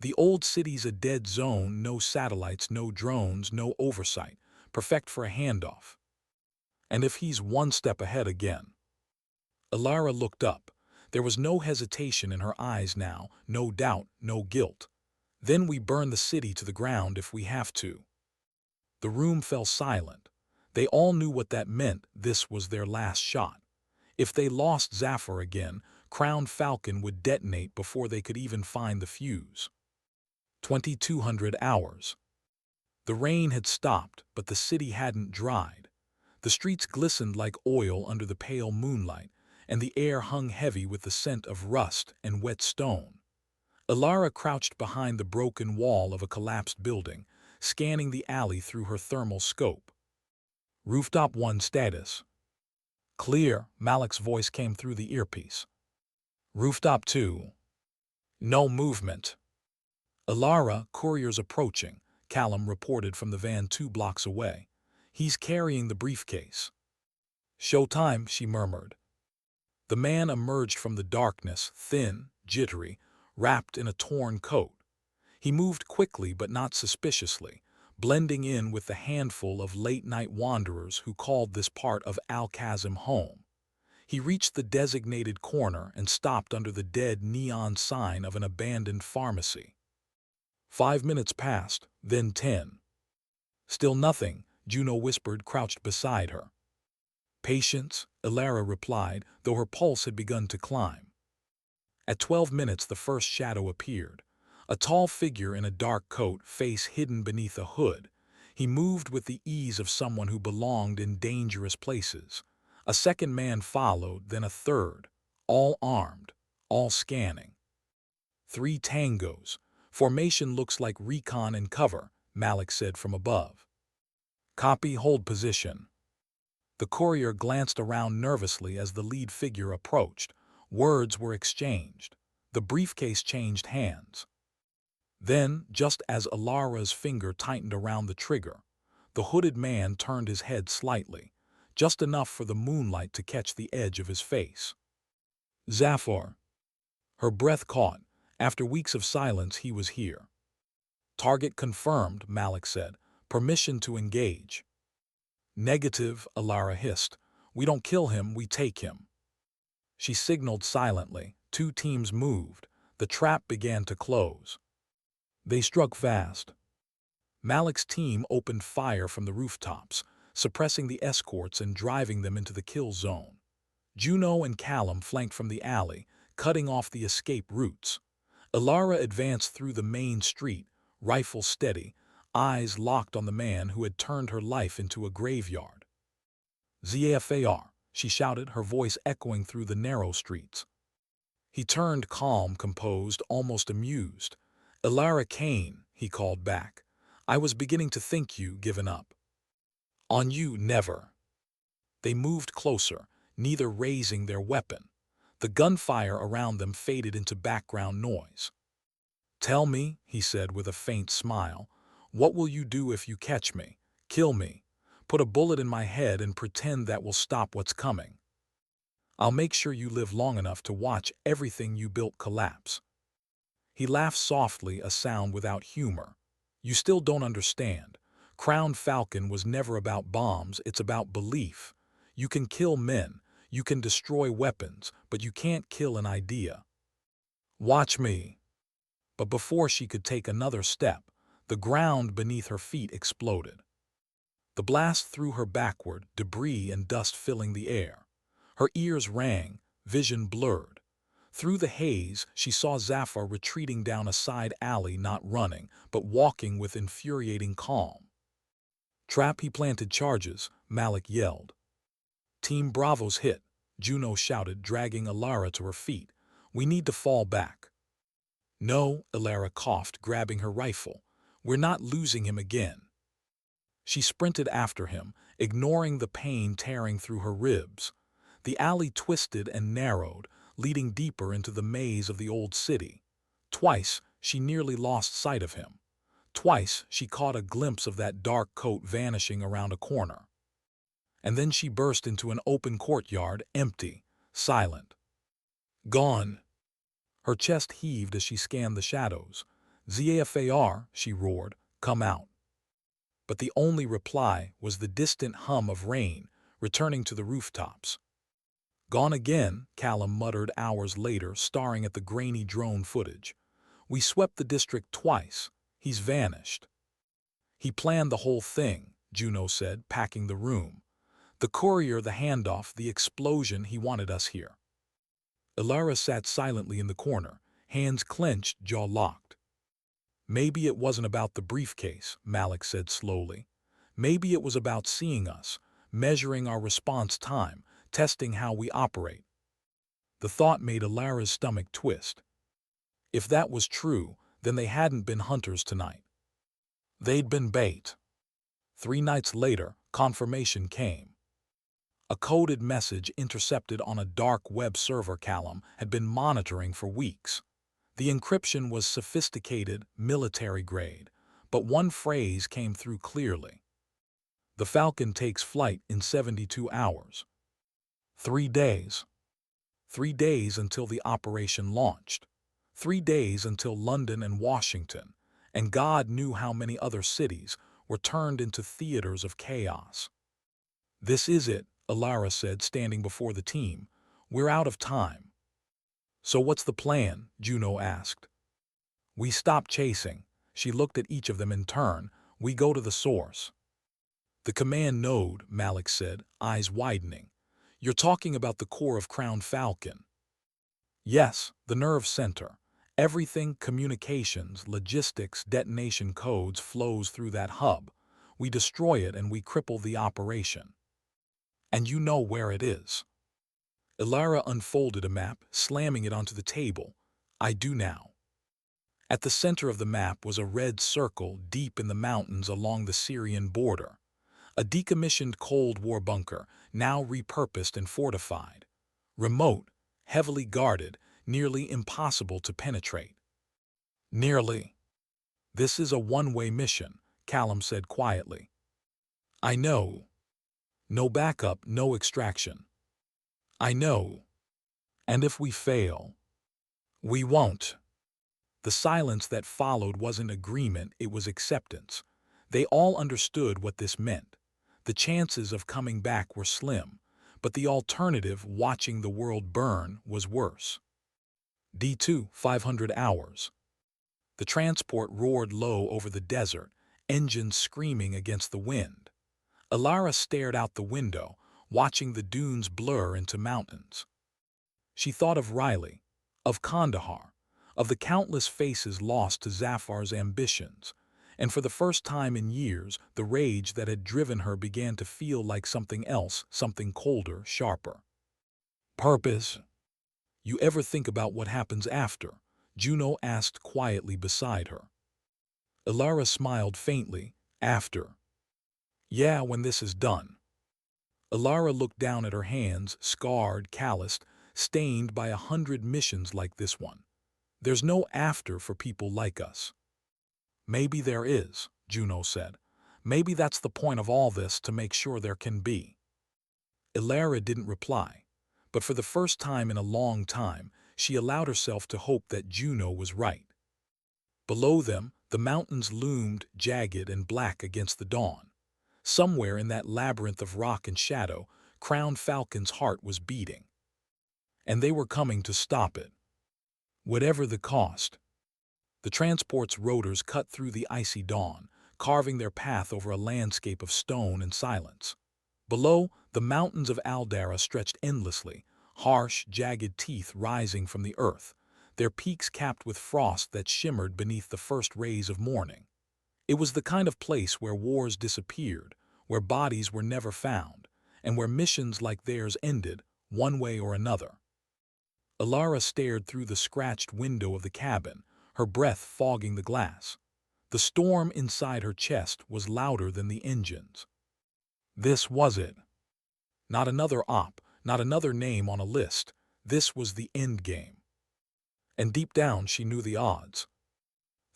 "The old city's a dead zone, no satellites, no drones, no oversight, perfect for a handoff. And if he's one step ahead again." Elara looked up. There was no hesitation in her eyes now, no doubt, no guilt. "Then we burn the city to the ground if we have to." The room fell silent. They all knew what that meant. This was their last shot. If they lost Zafar again, Crown Falcon would detonate before they could even find the fuse. 2200 hours. The rain had stopped, but the city hadn't dried. The streets glistened like oil under the pale moonlight, and the air hung heavy with the scent of rust and wet stone. Elara crouched behind the broken wall of a collapsed building, scanning the alley through her thermal scope. "Rooftop 1 status." "Clear," Malik's voice came through the earpiece. "Rooftop 2. No movement." "Elara, courier's approaching," Callum reported from the van 2 blocks away. "He's carrying the briefcase." "Showtime," she murmured. The man emerged from the darkness, thin, jittery, wrapped in a torn coat. He moved quickly but not suspiciously, blending in with the handful of late-night wanderers who called this part of Al-Khazim home. He reached the designated corner and stopped under the dead neon sign of an abandoned pharmacy. 5 minutes passed, then 10. "Still nothing," Juno whispered, crouched beside her. "Patience," Elara replied, though her pulse had begun to climb. At 12 minutes the first shadow appeared. A tall figure in a dark coat, face hidden beneath a hood. He moved with the ease of someone who belonged in dangerous places. A second man followed, then a third, all armed, all scanning. 3 tangos. Formation looks like recon and cover, Malik said from above. Copy, hold position. The courier glanced around nervously as the lead figure approached. Words were exchanged. The briefcase changed hands. Then, just as Elara's finger tightened around the trigger, the hooded man turned his head slightly, just enough for the moonlight to catch the edge of his face. Zafar. Her breath caught. After weeks of silence, he was here. Target confirmed, Malik said. Permission to engage. Negative, Elara hissed. We don't kill him, we take him. She signaled silently. 2 teams moved. The trap began to close. They struck fast. Malik's team opened fire from the rooftops, suppressing the escorts and driving them into the kill zone. Juno and Callum flanked from the alley, cutting off the escape routes. Elara advanced through the main street, rifle steady, eyes locked on the man who had turned her life into a graveyard. Zafar, she shouted, her voice echoing through the narrow streets. He turned calm, composed, almost amused. Elara Kane, he called back. I was beginning to think you given up. On you, never. They moved closer, neither raising their weapon. The gunfire around them faded into background noise. Tell me, he said with a faint smile, what will you do if you catch me? Kill me. Put a bullet in my head and pretend that will stop what's coming. I'll make sure you live long enough to watch everything you built collapse. He laughed softly, a sound without humor. You still don't understand. Crown Falcon was never about bombs, it's about belief. You can kill men, you can destroy weapons, but you can't kill an idea. Watch me. But before she could take another step, the ground beneath her feet exploded. The blast threw her backward, debris and dust filling the air. Her ears rang, vision blurred. Through the haze, she saw Zafar retreating down a side alley, not running, but walking with infuriating calm. Trap, he planted charges, Malik yelled. Team Bravo's hit, Juno shouted, dragging Elara to her feet. We need to fall back. No, Elara coughed, grabbing her rifle. We're not losing him again. She sprinted after him, ignoring the pain tearing through her ribs. The alley twisted and narrowed, leading deeper into the maze of the old city. Twice, she nearly lost sight of him. Twice, she caught a glimpse of that dark coat vanishing around a corner. And then she burst into an open courtyard, empty, silent. Gone. Her chest heaved as she scanned the shadows. Zafar, she roared, come out. But the only reply was the distant hum of rain, returning to the rooftops. Gone again, Callum muttered hours later, staring at the grainy drone footage. We swept the district twice. He's vanished. He planned the whole thing, Juno said, packing the room. The courier, the handoff, the explosion, he wanted us here. Elara sat silently in the corner, hands clenched, jaw locked. Maybe it wasn't about the briefcase, Malik said slowly. Maybe it was about seeing us, measuring our response time, testing how we operate. The thought made Elara's stomach twist. If that was true, then they hadn't been hunters tonight. They'd been bait. 3 nights later, confirmation came. A coded message intercepted on a dark web server Callum had been monitoring for weeks. The encryption was sophisticated, military-grade, but one phrase came through clearly. The Falcon takes flight in 72 hours. 3 days. 3 days until the operation launched. 3 days until London and Washington, and God knew how many other cities, were turned into theaters of chaos. This is it, Elara said, standing before the team. We're out of time. So what's the plan? Juno asked. We stop chasing. She looked at each of them in turn. We go to the source. The command node, Malik said, eyes widening. You're talking about the core of Crown Falcon. Yes, the nerve center. Everything, communications, logistics, detonation codes, flows through that hub. We destroy it and we cripple the operation. And you know where it is. Elara unfolded a map, slamming it onto the table. I do now. At the center of the map was a red circle deep in the mountains along the Syrian border. A decommissioned Cold War bunker, now repurposed and fortified. Remote, heavily guarded, nearly impossible to penetrate. Nearly. This is a one-way mission, Callum said quietly. I know. No backup, no extraction. I know. And if we fail, we won't. The silence that followed wasn't agreement, it was acceptance. They all understood what this meant. The chances of coming back were slim, but the alternative, watching the world burn, was worse. D2, 500 hours. The transport roared low over the desert, engines screaming against the wind. Elara stared out the window, watching the dunes blur into mountains. She thought of Riley, of Kandahar, of the countless faces lost to Zafar's ambitions, and for the first time in years, the rage that had driven her began to feel like something else, something colder, sharper. Purpose. You ever think about what happens after? Juno asked quietly beside her. Elara smiled faintly. After. Yeah, when this is done. Elara looked down at her hands, scarred, calloused, stained by 100 missions like this one. There's no after for people like us. Maybe there is, Juno said. Maybe that's the point of all this, to make sure there can be. Elara didn't reply, but for the first time in a long time, she allowed herself to hope that Juno was right. Below them, the mountains loomed jagged and black against the dawn. Somewhere in that labyrinth of rock and shadow, Crown Falcon's heart was beating. And they were coming to stop it. Whatever the cost. The transport's rotors cut through the icy dawn, carving their path over a landscape of stone and silence. Below, the mountains of Aldara stretched endlessly, harsh, jagged teeth rising from the earth, their peaks capped with frost that shimmered beneath the first rays of morning. It was the kind of place where wars disappeared, where bodies were never found, and where missions like theirs ended, one way or another. Elara stared through the scratched window of the cabin, her breath fogging the glass. The storm inside her chest was louder than the engines. This was it. Not another op, not another name on a list. This was the end game. And deep down she knew the odds.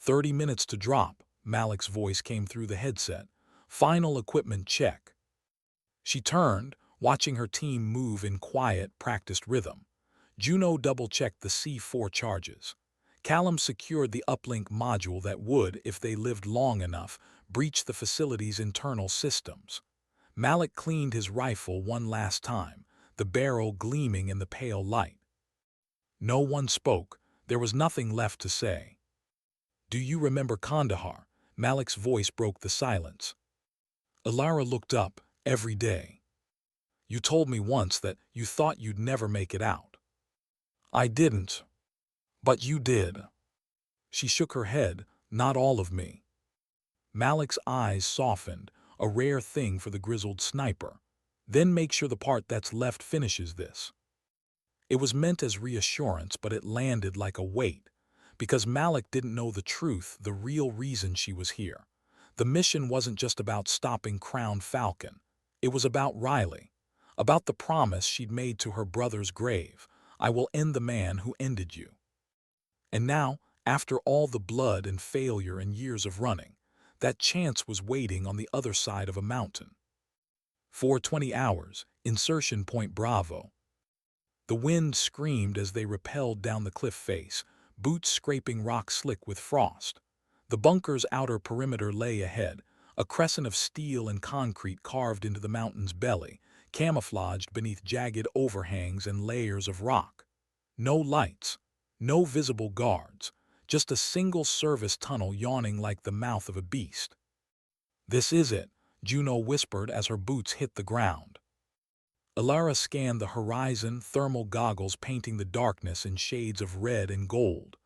30 minutes to drop, Malik's voice came through the headset. Final equipment check. She turned, watching her team move in quiet, practiced rhythm. Juno double-checked the C4 charges. Callum secured the uplink module that would, if they lived long enough, breach the facility's internal systems. Malik cleaned his rifle one last time, the barrel gleaming in the pale light. No one spoke. There was nothing left to say. Do you remember Kandahar? Malik's voice broke the silence. Elara looked up. Every day. You told me once that you thought you'd never make it out. I didn't. But you did. She shook her head. Not all of me. Malik's eyes softened, a rare thing for the grizzled sniper. Then make sure the part that's left finishes this. It was meant as reassurance, but it landed like a weight, because Malik didn't know the truth, the real reason she was here. The mission wasn't just about stopping Crown Falcon. It was about Riley, about the promise she'd made to her brother's grave. I will end the man who ended you. And now, after all the blood and failure and years of running, that chance was waiting on the other side of a mountain. 4:20 hours, insertion point Bravo. The wind screamed as they rappelled down the cliff face, boots scraping rock slick with frost. The bunker's outer perimeter lay ahead, a crescent of steel and concrete carved into the mountain's belly, camouflaged beneath jagged overhangs and layers of rock. No lights, no visible guards, just a single service tunnel yawning like the mouth of a beast. This is it, Juno whispered as her boots hit the ground. Elara scanned the horizon, thermal goggles painting the darkness in shades of red and gold.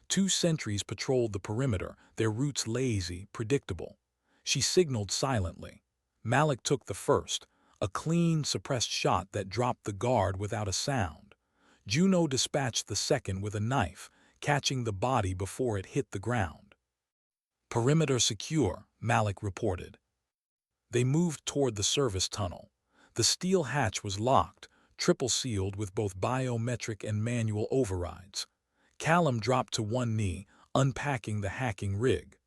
2 sentries patrolled the perimeter, their routes lazy, predictable. She signaled silently. Malik took the first, A clean, suppressed shot that dropped the guard without a sound. Juno dispatched the second with a knife, catching the body before it hit the ground. "Perimeter secure," Malik reported. They moved toward the service tunnel. The steel hatch was locked, triple-sealed with both biometric and manual overrides. Callum dropped to one knee, unpacking the hacking rig.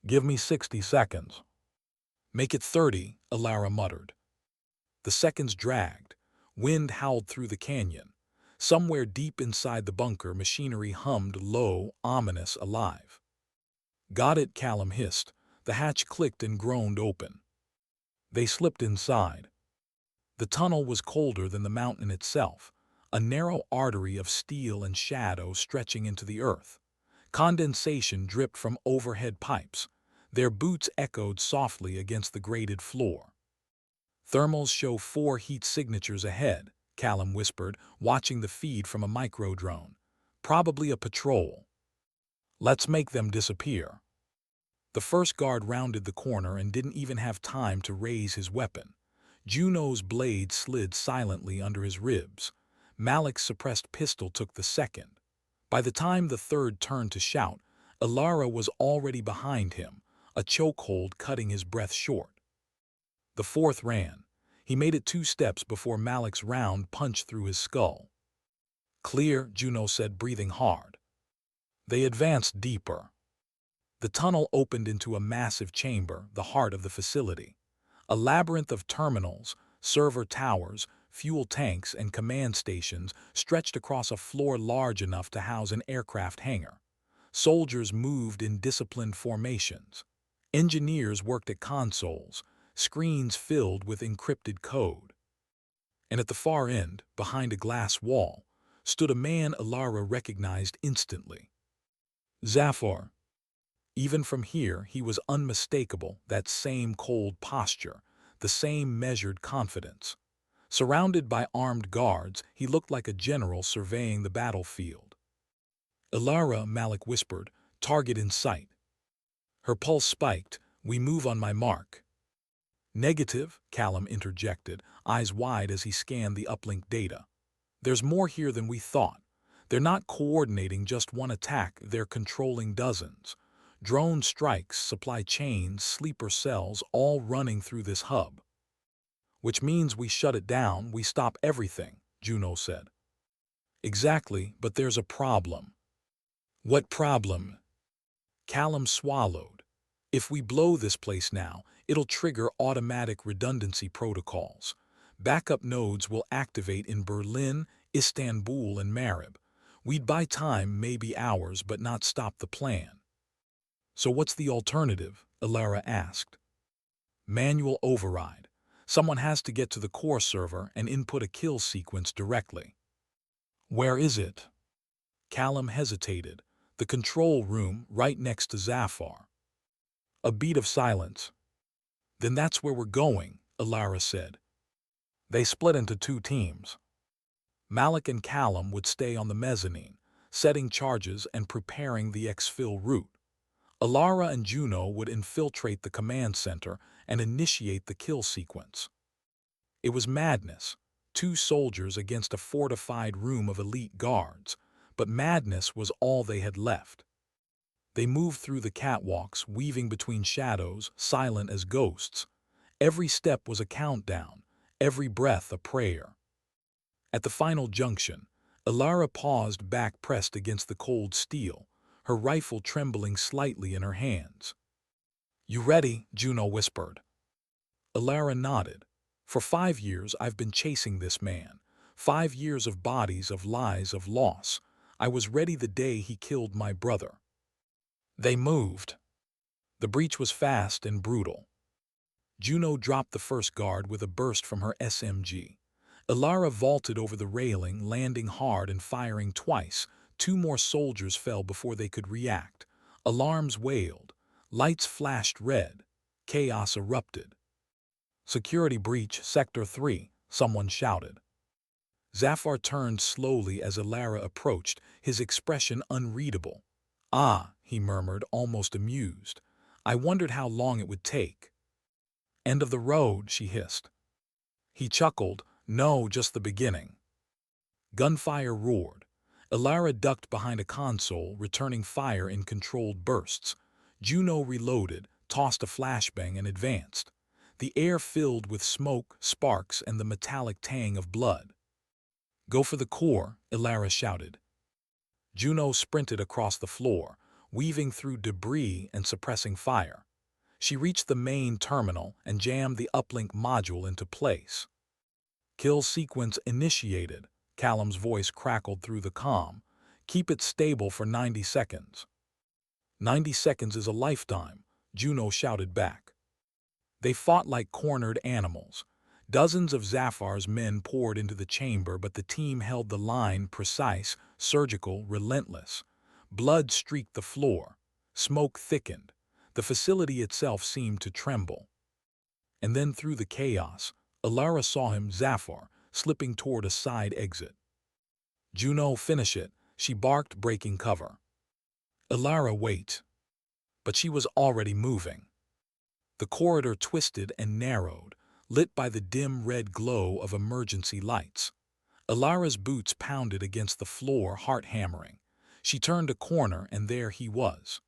"Give me 60 seconds. "Make it 30, Elara muttered. The seconds dragged. Wind howled through the canyon. Somewhere deep inside the bunker, machinery hummed low, ominous, alive. "Got it," Callum hissed. The hatch clicked and groaned open. They slipped inside. The tunnel was colder than the mountain itself, a narrow artery of steel and shadow stretching into the earth. Condensation dripped from overhead pipes. Their boots echoed softly against the grated floor. "Thermals show 4 heat signatures ahead," Callum whispered, watching the feed from a micro-drone. "Probably a patrol. Let's make them disappear." The first guard rounded the corner and didn't even have time to raise his weapon. Juno's blade slid silently under his ribs. Malik's suppressed pistol took the second. By the time the third turned to shout, Elara was already behind him, a chokehold cutting his breath short. The fourth ran. He made it 2 steps before Malik's round punched through his skull. "Clear," Juno said, breathing hard. They advanced deeper. The tunnel opened into a massive chamber, the heart of the facility. A labyrinth of terminals, server towers, fuel tanks, and command stations stretched across a floor large enough to house an aircraft hangar. Soldiers moved in disciplined formations. Engineers worked at consoles, screens filled with encrypted code. And at the far end, behind a glass wall, stood a man Elara recognized instantly. Zafar. Even from here, he was unmistakable, that same cold posture, the same measured confidence. Surrounded by armed guards, he looked like a general surveying the battlefield. "Elara," Malik whispered, "target in sight." Her pulse spiked. "We move on my mark." "Negative," Callum interjected, eyes wide as he scanned the uplink data. "There's more here than we thought. They're not coordinating just one attack, they're controlling dozens. Drone strikes, supply chains, sleeper cells, all running through this hub." "Which means we shut it down, we stop everything," Juno said. "Exactly, but there's a problem." "What problem?" Callum swallowed. "If we blow this place now, it'll trigger automatic redundancy protocols. Backup nodes will activate in Berlin, Istanbul, and Marib. We'd buy time, maybe hours, but not stop the plan." "So what's the alternative?" Elara asked. "Manual override. Someone has to get to the core server and input a kill sequence directly." "Where is it?" Callum hesitated. "The control room, right next to Zafar." A beat of silence. "Then that's where we're going," Elara said. They split into 2 teams. Malik and Callum would stay on the mezzanine, setting charges and preparing the exfil route. Elara and Juno would infiltrate the command center and initiate the kill sequence. It was madness, 2 soldiers against a fortified room of elite guards, but madness was all they had left. They moved through the catwalks, weaving between shadows, silent as ghosts. Every step was a countdown, every breath a prayer. At the final junction, Elara paused, back pressed against the cold steel, her rifle trembling slightly in her hands. "You ready?" Juno whispered. Elara nodded. "For 5 years I've been chasing this man. 5 years of bodies, of lies, of loss. I was ready the day he killed my brother." They moved. The breach was fast and brutal. Juno dropped the first guard with a burst from her SMG. Elara vaulted over the railing, landing hard and firing twice. 2 more soldiers fell before they could react. Alarms wailed. Lights flashed red. Chaos erupted. "Security breach, Sector 3, someone shouted. Zafar turned slowly as Elara approached, his expression unreadable. "Ah," he murmured, almost amused. "I wondered how long it would take." "End of the road," she hissed. He chuckled, "No, just the beginning." Gunfire roared. Elara ducked behind a console, returning fire in controlled bursts. Juno reloaded, tossed a flashbang, and advanced. The air filled with smoke, sparks, and the metallic tang of blood. "Go for the core," Elara shouted. Juno sprinted across the floor, weaving through debris and suppressing fire. She reached the main terminal and jammed the uplink module into place. "Kill sequence initiated," Callum's voice crackled through the comm. "Keep it stable for 90 seconds. 90 seconds is a lifetime," Juno shouted back. They fought like cornered animals. Dozens of Zaphar's men poured into the chamber, but the team held the line, precise, surgical, relentless. Blood streaked the floor. Smoke thickened. The facility itself seemed to tremble. And then through the chaos, Elara saw him, Zaphar, slipping toward a side exit. "Juno, finish it," she barked, breaking cover. "Elara, wait." But she was already moving. The corridor twisted and narrowed, lit by the dim red glow of emergency lights. Elara's boots pounded against the floor, heart hammering. She turned a corner, and there he was.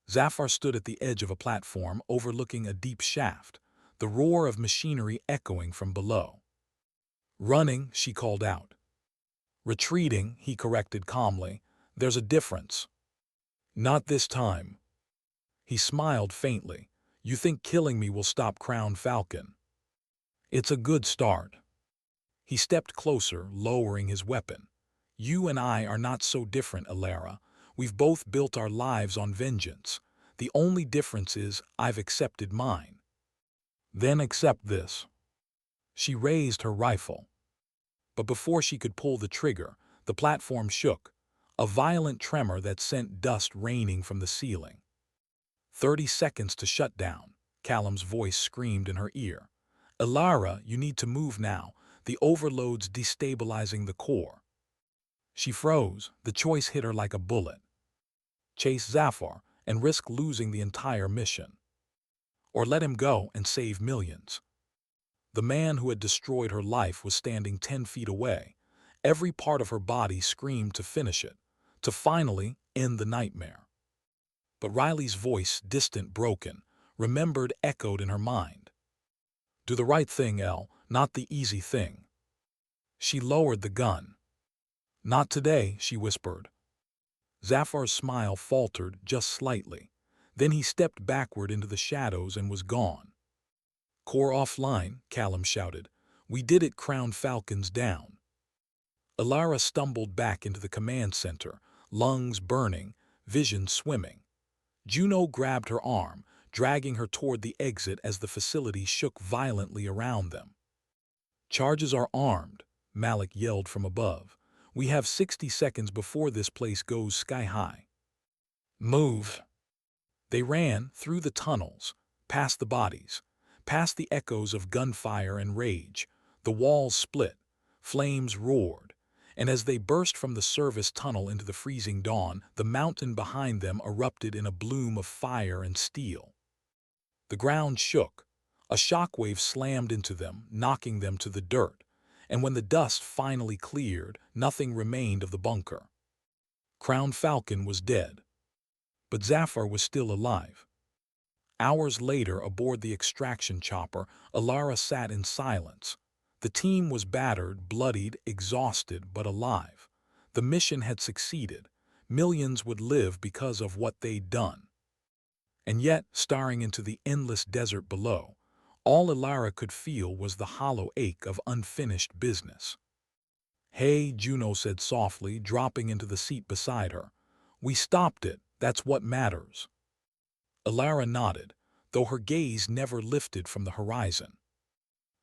Zaphar stood at the edge of a platform overlooking a deep shaft, the roar of machinery echoing from below. "Running," she called out. "Retreating," he corrected calmly. "There's a difference." "Not this time." He smiled faintly. "You think killing me will stop Crown Falcon? It's a good start." He stepped closer, lowering his weapon. "You and I are not so different, Elara. We've both built our lives on vengeance. The only difference is I've accepted mine." "Then accept this." She raised her rifle. But before she could pull the trigger, the platform shook, a violent tremor that sent dust raining from the ceiling. 30 seconds to shut down," Callum's voice screamed in her ear. "Elara, you need to move now. The overload's destabilizing the core." She froze. The choice hit her like a bullet. Chase Zaphar and risk losing the entire mission. Or let him go and save millions. The man who had destroyed her life was standing 10 feet away. Every part of her body screamed to finish it, to finally end the nightmare. But Riley's voice, distant, broken, remembered, echoed in her mind. "Do the right thing, El, not the easy thing." She lowered the gun. "Not today," she whispered. Zaphar's smile faltered just slightly. Then he stepped backward into the shadows and was gone. "Core offline," Callum shouted. "We did it, Crown Falcon's down." Elara stumbled back into the command center, lungs burning, vision swimming. Juno grabbed her arm, dragging her toward the exit as the facility shook violently around them. "Charges are armed," Malik yelled from above. "We have 60 seconds before this place goes sky high." "Move!" They ran through the tunnels, past the bodies, past the echoes of gunfire and rage. The walls split, flames roared, and as they burst from the service tunnel into the freezing dawn, the mountain behind them erupted in a bloom of fire and steel. The ground shook. A shockwave slammed into them, knocking them to the dirt, and when the dust finally cleared, nothing remained of the bunker. Crown Falcon was dead. But Zaphar was still alive. Hours later, aboard the extraction chopper, Elara sat in silence. The team was battered, bloodied, exhausted, but alive. The mission had succeeded. Millions would live because of what they'd done. And yet, staring into the endless desert below, all Elara could feel was the hollow ache of unfinished business. "Hey," Juno said softly, dropping into the seat beside her. "We stopped it. That's what matters." Elara nodded, though her gaze never lifted from the horizon.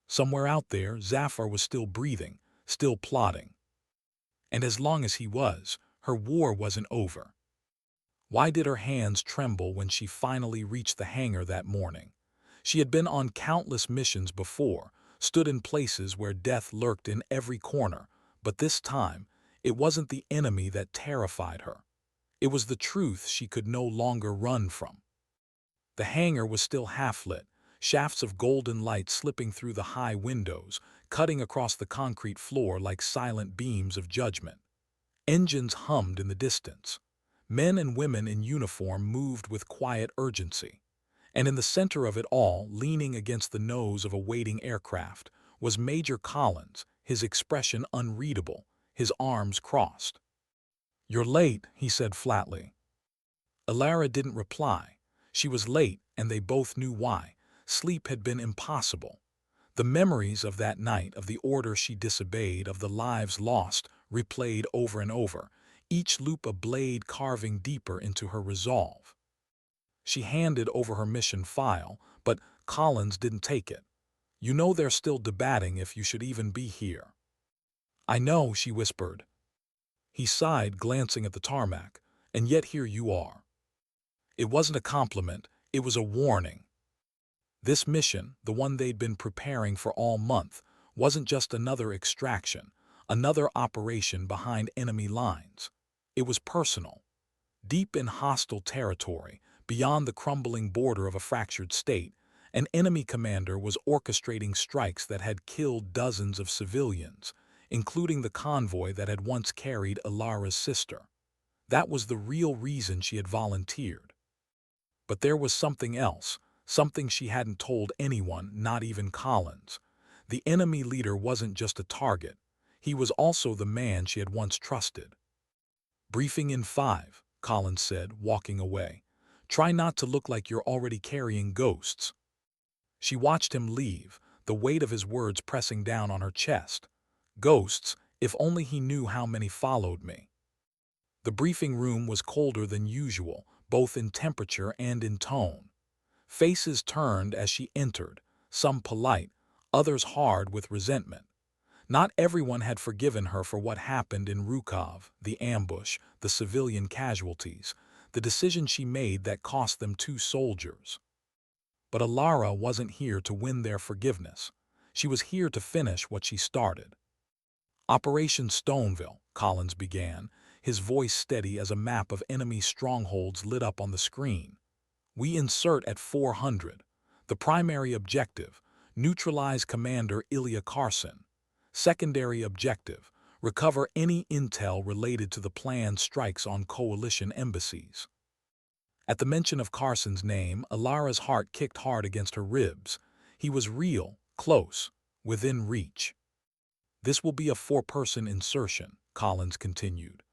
Somewhere out there, Zaphar was still breathing, still plotting. And as long as he was, her war wasn't over. Why did her hands tremble when she finally reached the hangar that morning? She had been on countless missions before, stood in places where death lurked in every corner, but this time, it wasn't the enemy that terrified her. It was the truth she could no longer run from. The hangar was still half-lit, shafts of golden light slipping through the high windows, cutting across the concrete floor like silent beams of judgment. Engines hummed in the distance. Men and women in uniform moved with quiet urgency. And in the center of it all, leaning against the nose of a waiting aircraft, was Major Collins, his expression unreadable, his arms crossed. "You're late," he said flatly. Elara didn't reply. She was late, and they both knew why. Sleep had been impossible. The memories of that night, of the order she disobeyed, of the lives lost, replayed over and over, each loop a blade carving deeper into her resolve. She handed over her mission file, but Collins didn't take it. "You know they're still debating if you should even be here." "I know," she whispered. He sighed, glancing at the tarmac. "And yet here you are." It wasn't a compliment, it was a warning. This mission, the one they'd been preparing for all month, wasn't just another extraction, another operation behind enemy lines. It was personal. Deep in hostile territory, beyond the crumbling border of a fractured state, an enemy commander was orchestrating strikes that had killed dozens of civilians, including the convoy that had once carried Elara's sister. That was the real reason she had volunteered. But there was something else, something she hadn't told anyone, not even Collins. The enemy leader wasn't just a target. He was also the man she had once trusted. "Briefing in 5, Collins said, walking away. "Try not to look like you're already carrying ghosts." She watched him leave, the weight of his words pressing down on her chest. Ghosts, if only he knew how many followed me. The briefing room was colder than usual, both in temperature and in tone. Faces turned as she entered, some polite, others hard with resentment. Not everyone had forgiven her for what happened in Rukov, the ambush, the civilian casualties, the decision she made that cost them 2 soldiers. But Elara wasn't here to win their forgiveness. She was here to finish what she started. "Operation Stoneville," Collins began, his voice steady as a map of enemy strongholds lit up on the screen. "We insert at 400. The primary objective, neutralize Commander Ilya Carson. Secondary objective, recover any intel related to the planned strikes on coalition embassies." At the mention of Carson's name, Elara's heart kicked hard against her ribs. He was real, close, within reach. "This will be a 4-person insertion," Collins continued.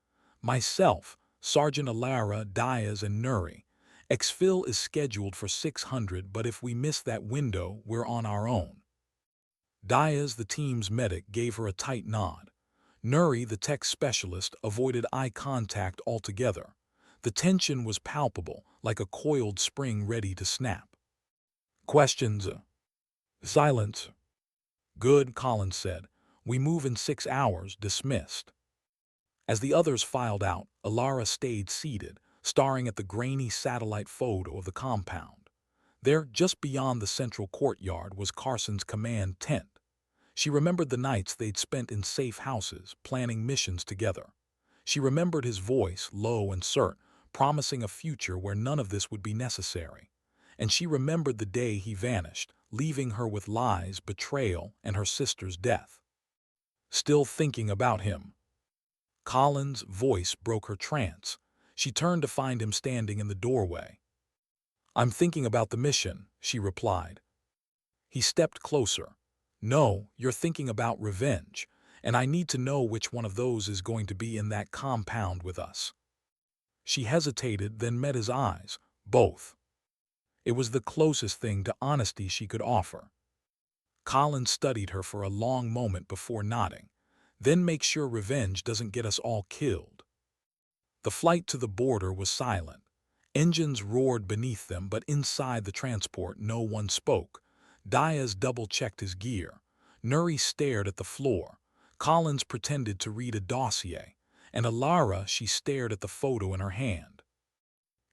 "Myself, Sergeant Elara, Diaz, and Nuri. Exfil is scheduled for 600, but if we miss that window, we're on our own." Diaz, the team's medic, gave her a tight nod. Nuri, the tech specialist, avoided eye contact altogether. The tension was palpable, like a coiled spring ready to snap. "Questions?" "Silence." "Good," Collins said. "We move in 6 hours, dismissed." As the others filed out, Elara stayed seated, staring at the grainy satellite photo of the compound. There, just beyond the central courtyard, was Carson's command tent. She remembered the nights they'd spent in safe houses, planning missions together. She remembered his voice, low and curt, promising a future where none of this would be necessary. And she remembered the day he vanished, leaving her with lies, betrayal, and her sister's death. "Still thinking about him?" Collins' voice broke her trance. She turned to find him standing in the doorway. "I'm thinking about the mission," she replied. He stepped closer. "No, you're thinking about revenge, and I need to know which one of those is going to be in that compound with us." She hesitated, then met his eyes. Both. It was the closest thing to honesty she could offer. Collins studied her for a long moment before nodding. "Then make sure revenge doesn't get us all killed." The flight to the border was silent. Engines roared beneath them, but inside the transport no one spoke. Diaz double-checked his gear. Nuri stared at the floor. Collins pretended to read a dossier. And Elara, she stared at the photo in her hand.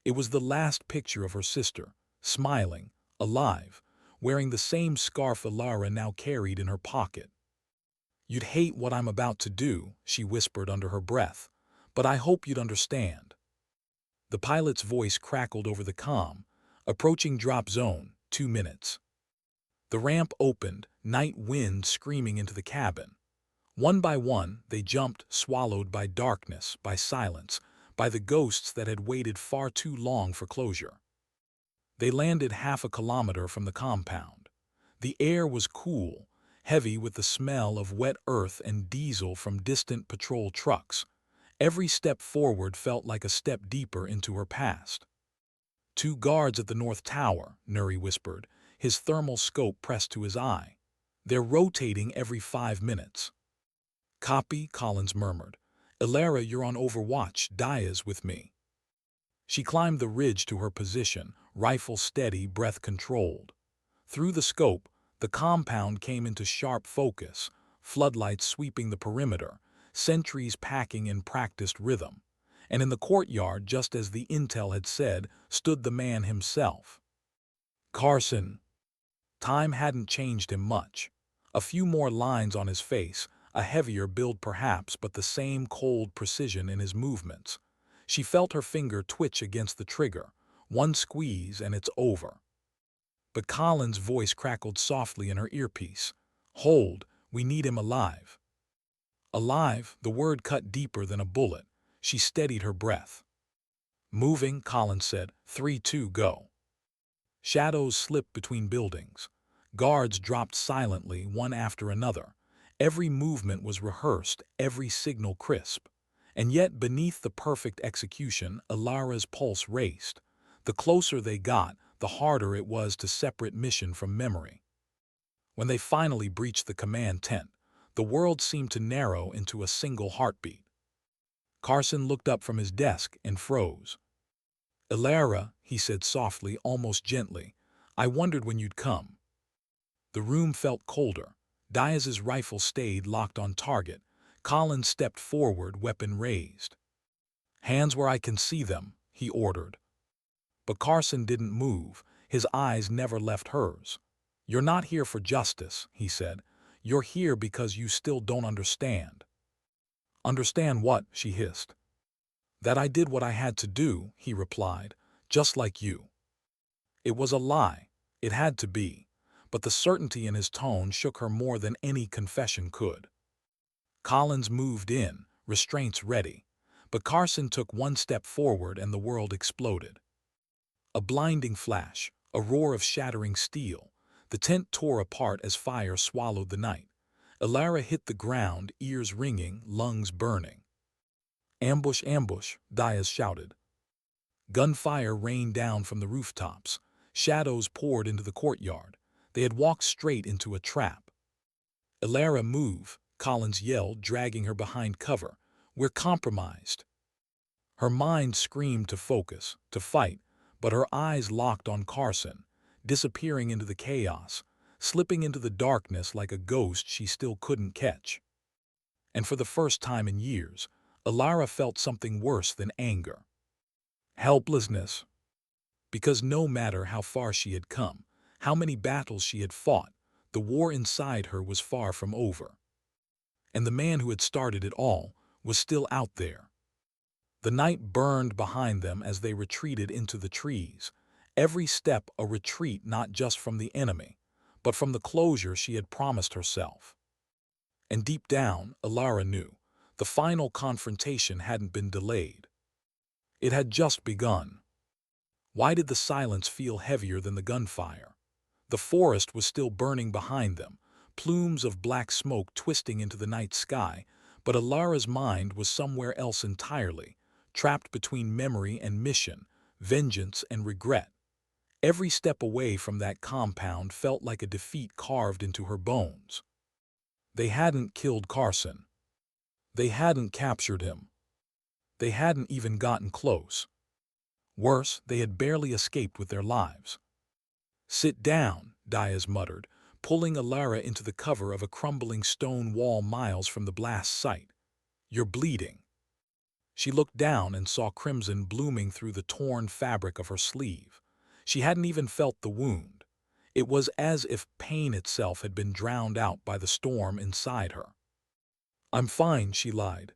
It was the last picture of her sister, smiling, alive, wearing the same scarf Elara now carried in her pocket. "You'd hate what I'm about to do," she whispered under her breath, "but I hope you'd understand." The pilot's voice crackled over the comm. "Approaching drop zone, 2 minutes." The ramp opened, night wind screaming into the cabin. One by one, they jumped, swallowed by darkness, by silence, by the ghosts that had waited far too long for closure. They landed half a kilometer from the compound. The air was cool, heavy with the smell of wet earth and diesel from distant patrol trucks. Every step forward felt like a step deeper into her past. "Two guards at the North Tower," Nuri whispered, his thermal scope pressed to his eye. "They're rotating every 5 minutes." "Copy," Collins murmured. "Elara, you're on overwatch. Daya's with me." She climbed the ridge to her position, rifle steady, breath controlled. Through the scope, the compound came into sharp focus, floodlights sweeping the perimeter, sentries packing in practiced rhythm. And in the courtyard, just as the intel had said, stood the man himself. Carson. Time hadn't changed him much. A few more lines on his face, a heavier build perhaps, but the same cold precision in his movements. She felt her finger twitch against the trigger. One squeeze and it's over. But Colin's voice crackled softly in her earpiece. "Hold, we need him alive." Alive, the word cut deeper than a bullet. She steadied her breath. "Moving," Collins said. 3-2, go." Shadows slipped between buildings. Guards dropped silently, one after another. Every movement was rehearsed, every signal crisp. And yet, beneath the perfect execution, Elara's pulse raced. The closer they got, the harder it was to separate mission from memory. When they finally breached the command tent, the world seemed to narrow into a single heartbeat. Carson looked up from his desk and froze. "Elara," he said softly, almost gently, "I wondered when you'd come." The room felt colder. Diaz's rifle stayed locked on target. Collins stepped forward, weapon raised. "Hands where I can see them," he ordered. But Carson didn't move. His eyes never left hers. "You're not here for justice," he said. "You're here because you still don't understand." "Understand what?" she hissed. "That I did what I had to do," he replied, "just like you." It was a lie. It had to be. But the certainty in his tone shook her more than any confession could. Collins moved in, restraints ready. But Carson took one step forward and the world exploded. A blinding flash, a roar of shattering steel. The tent tore apart as fire swallowed the night. Elara hit the ground, ears ringing, lungs burning. "Ambush, ambush," Diaz shouted. Gunfire rained down from the rooftops. Shadows poured into the courtyard. They had walked straight into a trap. "Elara, move," Collins yelled, dragging her behind cover. "We're compromised." Her mind screamed to focus, to fight, but her eyes locked on Carson, disappearing into the chaos, slipping into the darkness like a ghost she still couldn't catch. And for the first time in years, Elara felt something worse than anger. Helplessness. Because no matter how far she had come, how many battles she had fought, the war inside her was far from over. And the man who had started it all was still out there. The night burned behind them as they retreated into the trees. Every step a retreat not just from the enemy, but from the closure she had promised herself. And deep down, Elara knew, the final confrontation hadn't been delayed. It had just begun. Why did the silence feel heavier than the gunfire? The forest was still burning behind them, plumes of black smoke twisting into the night sky, but Elara's mind was somewhere else entirely, trapped between memory and mission, vengeance and regret. Every step away from that compound felt like a defeat carved into her bones. They hadn't killed Carson. They hadn't captured him. They hadn't even gotten close. Worse, they had barely escaped with their lives. "Sit down," Diaz muttered, pulling Elara into the cover of a crumbling stone wall miles from the blast site. "You're bleeding." She looked down and saw crimson blooming through the torn fabric of her sleeve. She hadn't even felt the wound. It was as if pain itself had been drowned out by the storm inside her. "I'm fine," she lied.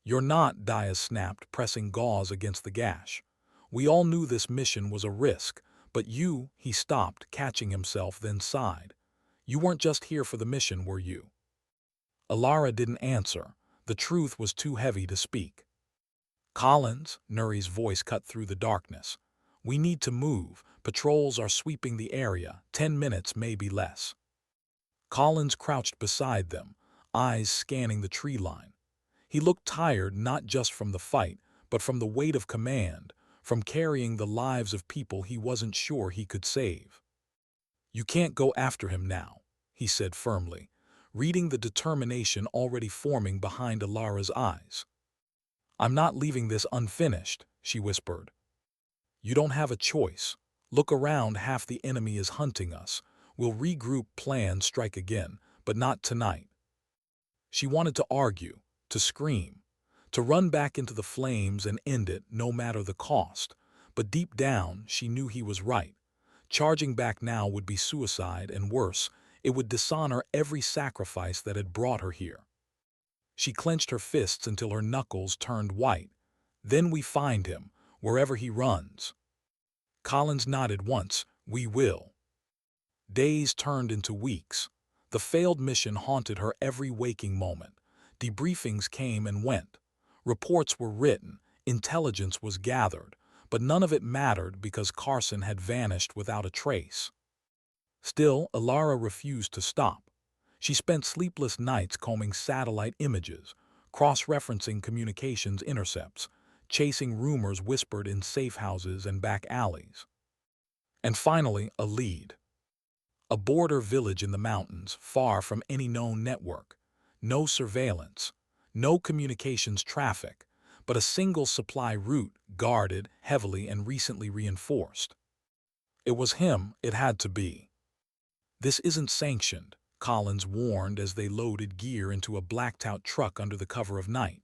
"You're not," Diaz snapped, pressing gauze against the gash. "We all knew this mission was a risk, But you, he stopped, catching himself, then sighed. You weren't just here for the mission, were you? Elara didn't answer. The truth was too heavy to speak. Collins, Nuri's voice cut through the darkness. We need to move. Patrols are sweeping the area. 10 minutes, maybe less. Collins crouched beside them, eyes scanning the tree line. He looked tired not just from the fight, but from the weight of command, from carrying the lives of people he wasn't sure he could save. You can't go after him now, he said firmly, reading the determination already forming behind Elara's eyes. I'm not leaving this unfinished, she whispered. You don't have a choice. Look around, half the enemy is hunting us. We'll regroup, plan, strike again, but not tonight. She wanted to argue, to scream, to run back into the flames and end it no matter the cost, but deep down she knew he was right. Charging back now would be suicide, and worse, it would dishonor every sacrifice that had brought her here. She clenched her fists until her knuckles turned white. Then we find him, wherever he runs. Collins nodded once. We will. Days turned into weeks. The failed mission haunted her every waking moment. Debriefings came and went. Reports were written. Intelligence was gathered. But none of it mattered because Carson had vanished without a trace. Still, Elara refused to stop. She spent sleepless nights combing satellite images, cross-referencing communications intercepts, chasing rumors whispered in safe houses and back alleys. And finally, a lead. A border village in the mountains, far from any known network. No surveillance, no communications traffic, but a single supply route, guarded, heavily, and recently reinforced. It was him, it had to be. This isn't sanctioned, Collins warned as they loaded gear into a blacked-out truck under the cover of night.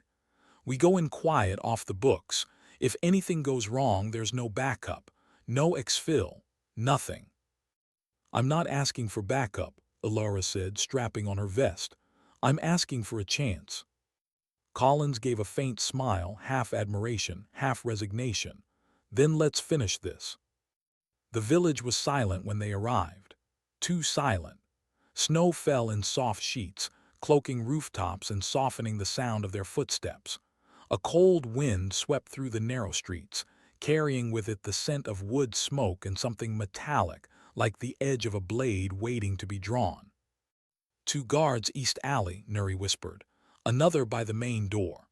We go in quiet, off the books. If anything goes wrong, there's no backup, no exfil, nothing. I'm not asking for backup, Elara said, strapping on her vest. I'm asking for a chance. Collins gave a faint smile, half admiration, half resignation. Then let's finish this. The village was silent when they arrived. Too silent. Snow fell in soft sheets, cloaking rooftops and softening the sound of their footsteps. A cold wind swept through the narrow streets, carrying with it the scent of wood smoke and something metallic, like the edge of a blade waiting to be drawn. 2 guards East Alley, Nuri whispered. Another by the main door.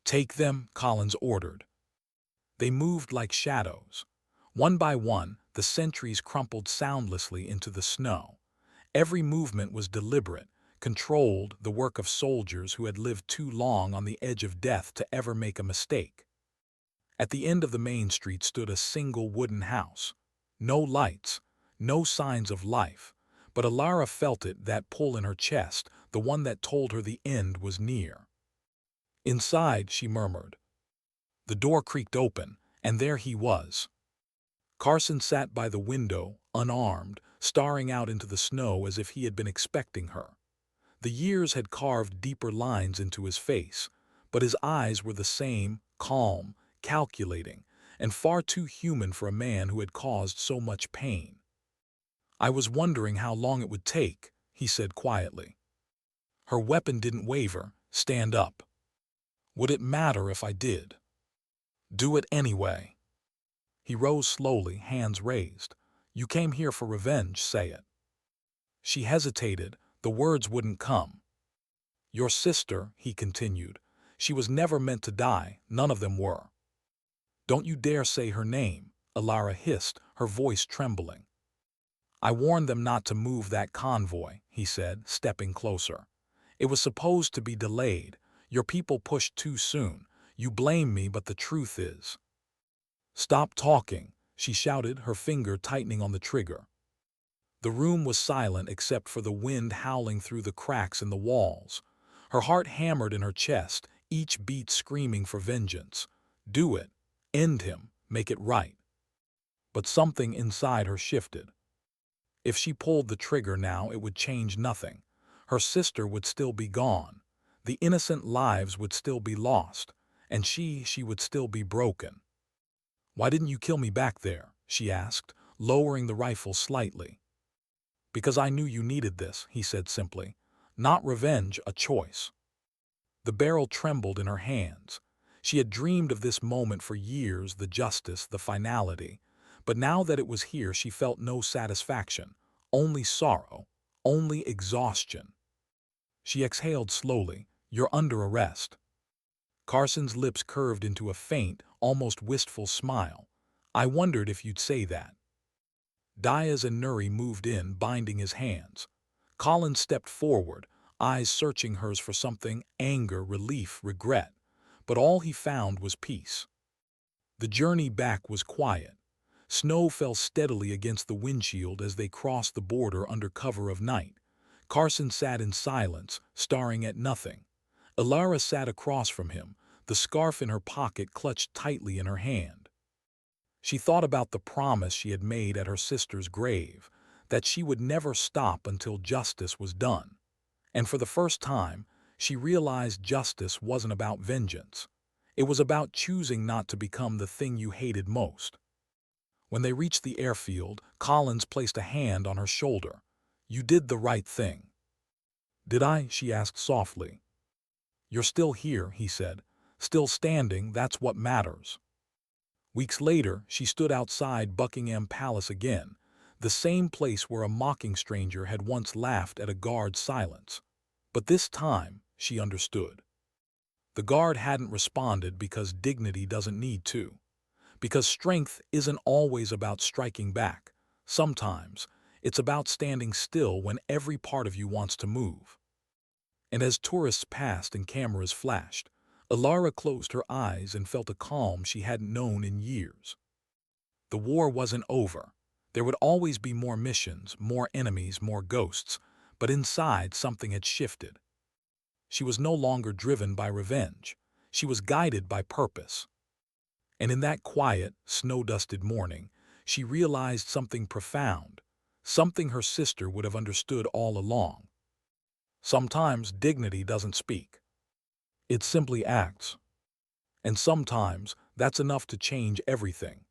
Take them, Collins ordered. They moved like shadows. One by one, the sentries crumpled soundlessly into the snow. Every movement was deliberate, controlled, the work of soldiers who had lived too long on the edge of death to ever make a mistake. At the end of the main street stood a single wooden house. No lights, no signs of life, but Elara felt it, that pull in her chest, the one that told her the end was near. Inside, she murmured. The door creaked open, and there he was. Carson sat by the window, unarmed, staring out into the snow as if he had been expecting her. The years had carved deeper lines into his face, but his eyes were the same, calm, calculating, and far too human for a man who had caused so much pain. I was wondering how long it would take, he said quietly. Her weapon didn't waver. Stand up. Would it matter if I did? Do it anyway. He rose slowly, hands raised. You came here for revenge, say it. She hesitated. The words wouldn't come. Your sister, he continued. She was never meant to die. None of them were. Don't you dare say her name, Elara hissed, her voice trembling. I warned them not to move that convoy, he said, stepping closer. It was supposed to be delayed. Your people pushed too soon. You blame me, but the truth is. Stop talking, she shouted, her finger tightening on the trigger. The room was silent except for the wind howling through the cracks in the walls. Her heart hammered in her chest, each beat screaming for vengeance. Do it. End him. Make it right. But something inside her shifted. If she pulled the trigger now, it would change nothing. Her sister would still be gone. The innocent lives would still be lost. And she would still be broken. Why didn't you kill me back there? She asked, lowering the rifle slightly. "Because I knew you needed this," he said simply. "Not revenge, a choice." The barrel trembled in her hands. She had dreamed of this moment for years, the justice, the finality. But now that it was here, she felt no satisfaction, only sorrow, only exhaustion. She exhaled slowly. "You're under arrest." Carson's lips curved into a faint, almost wistful smile. "I wondered if you'd say that." Diaz and Nuri moved in, binding his hands. Collins stepped forward, eyes searching hers for something: anger, relief, regret. But all he found was peace. The journey back was quiet. Snow fell steadily against the windshield as they crossed the border under cover of night. Carson sat in silence, staring at nothing. Elara sat across from him, the scarf in her pocket clutched tightly in her hand. She thought about the promise she had made at her sister's grave, that she would never stop until justice was done. And for the first time, she realized justice wasn't about vengeance. It was about choosing not to become the thing you hated most. When they reached the airfield, Collins placed a hand on her shoulder. "You did the right thing." "Did I?" she asked softly. "You're still here," he said. "Still standing, that's what matters." Weeks later, she stood outside Buckingham Palace again, the same place where a mocking stranger had once laughed at a guard's silence. But this time, she understood. The guard hadn't responded because dignity doesn't need to. Because strength isn't always about striking back. Sometimes, it's about standing still when every part of you wants to move. And as tourists passed and cameras flashed, Elara closed her eyes and felt a calm she hadn't known in years. The war wasn't over. There would always be more missions, more enemies, more ghosts, but inside something had shifted. She was no longer driven by revenge. She was guided by purpose. And in that quiet, snow-dusted morning, she realized something profound, something her sister would have understood all along. Sometimes dignity doesn't speak. It simply acts. And sometimes that's enough to change everything.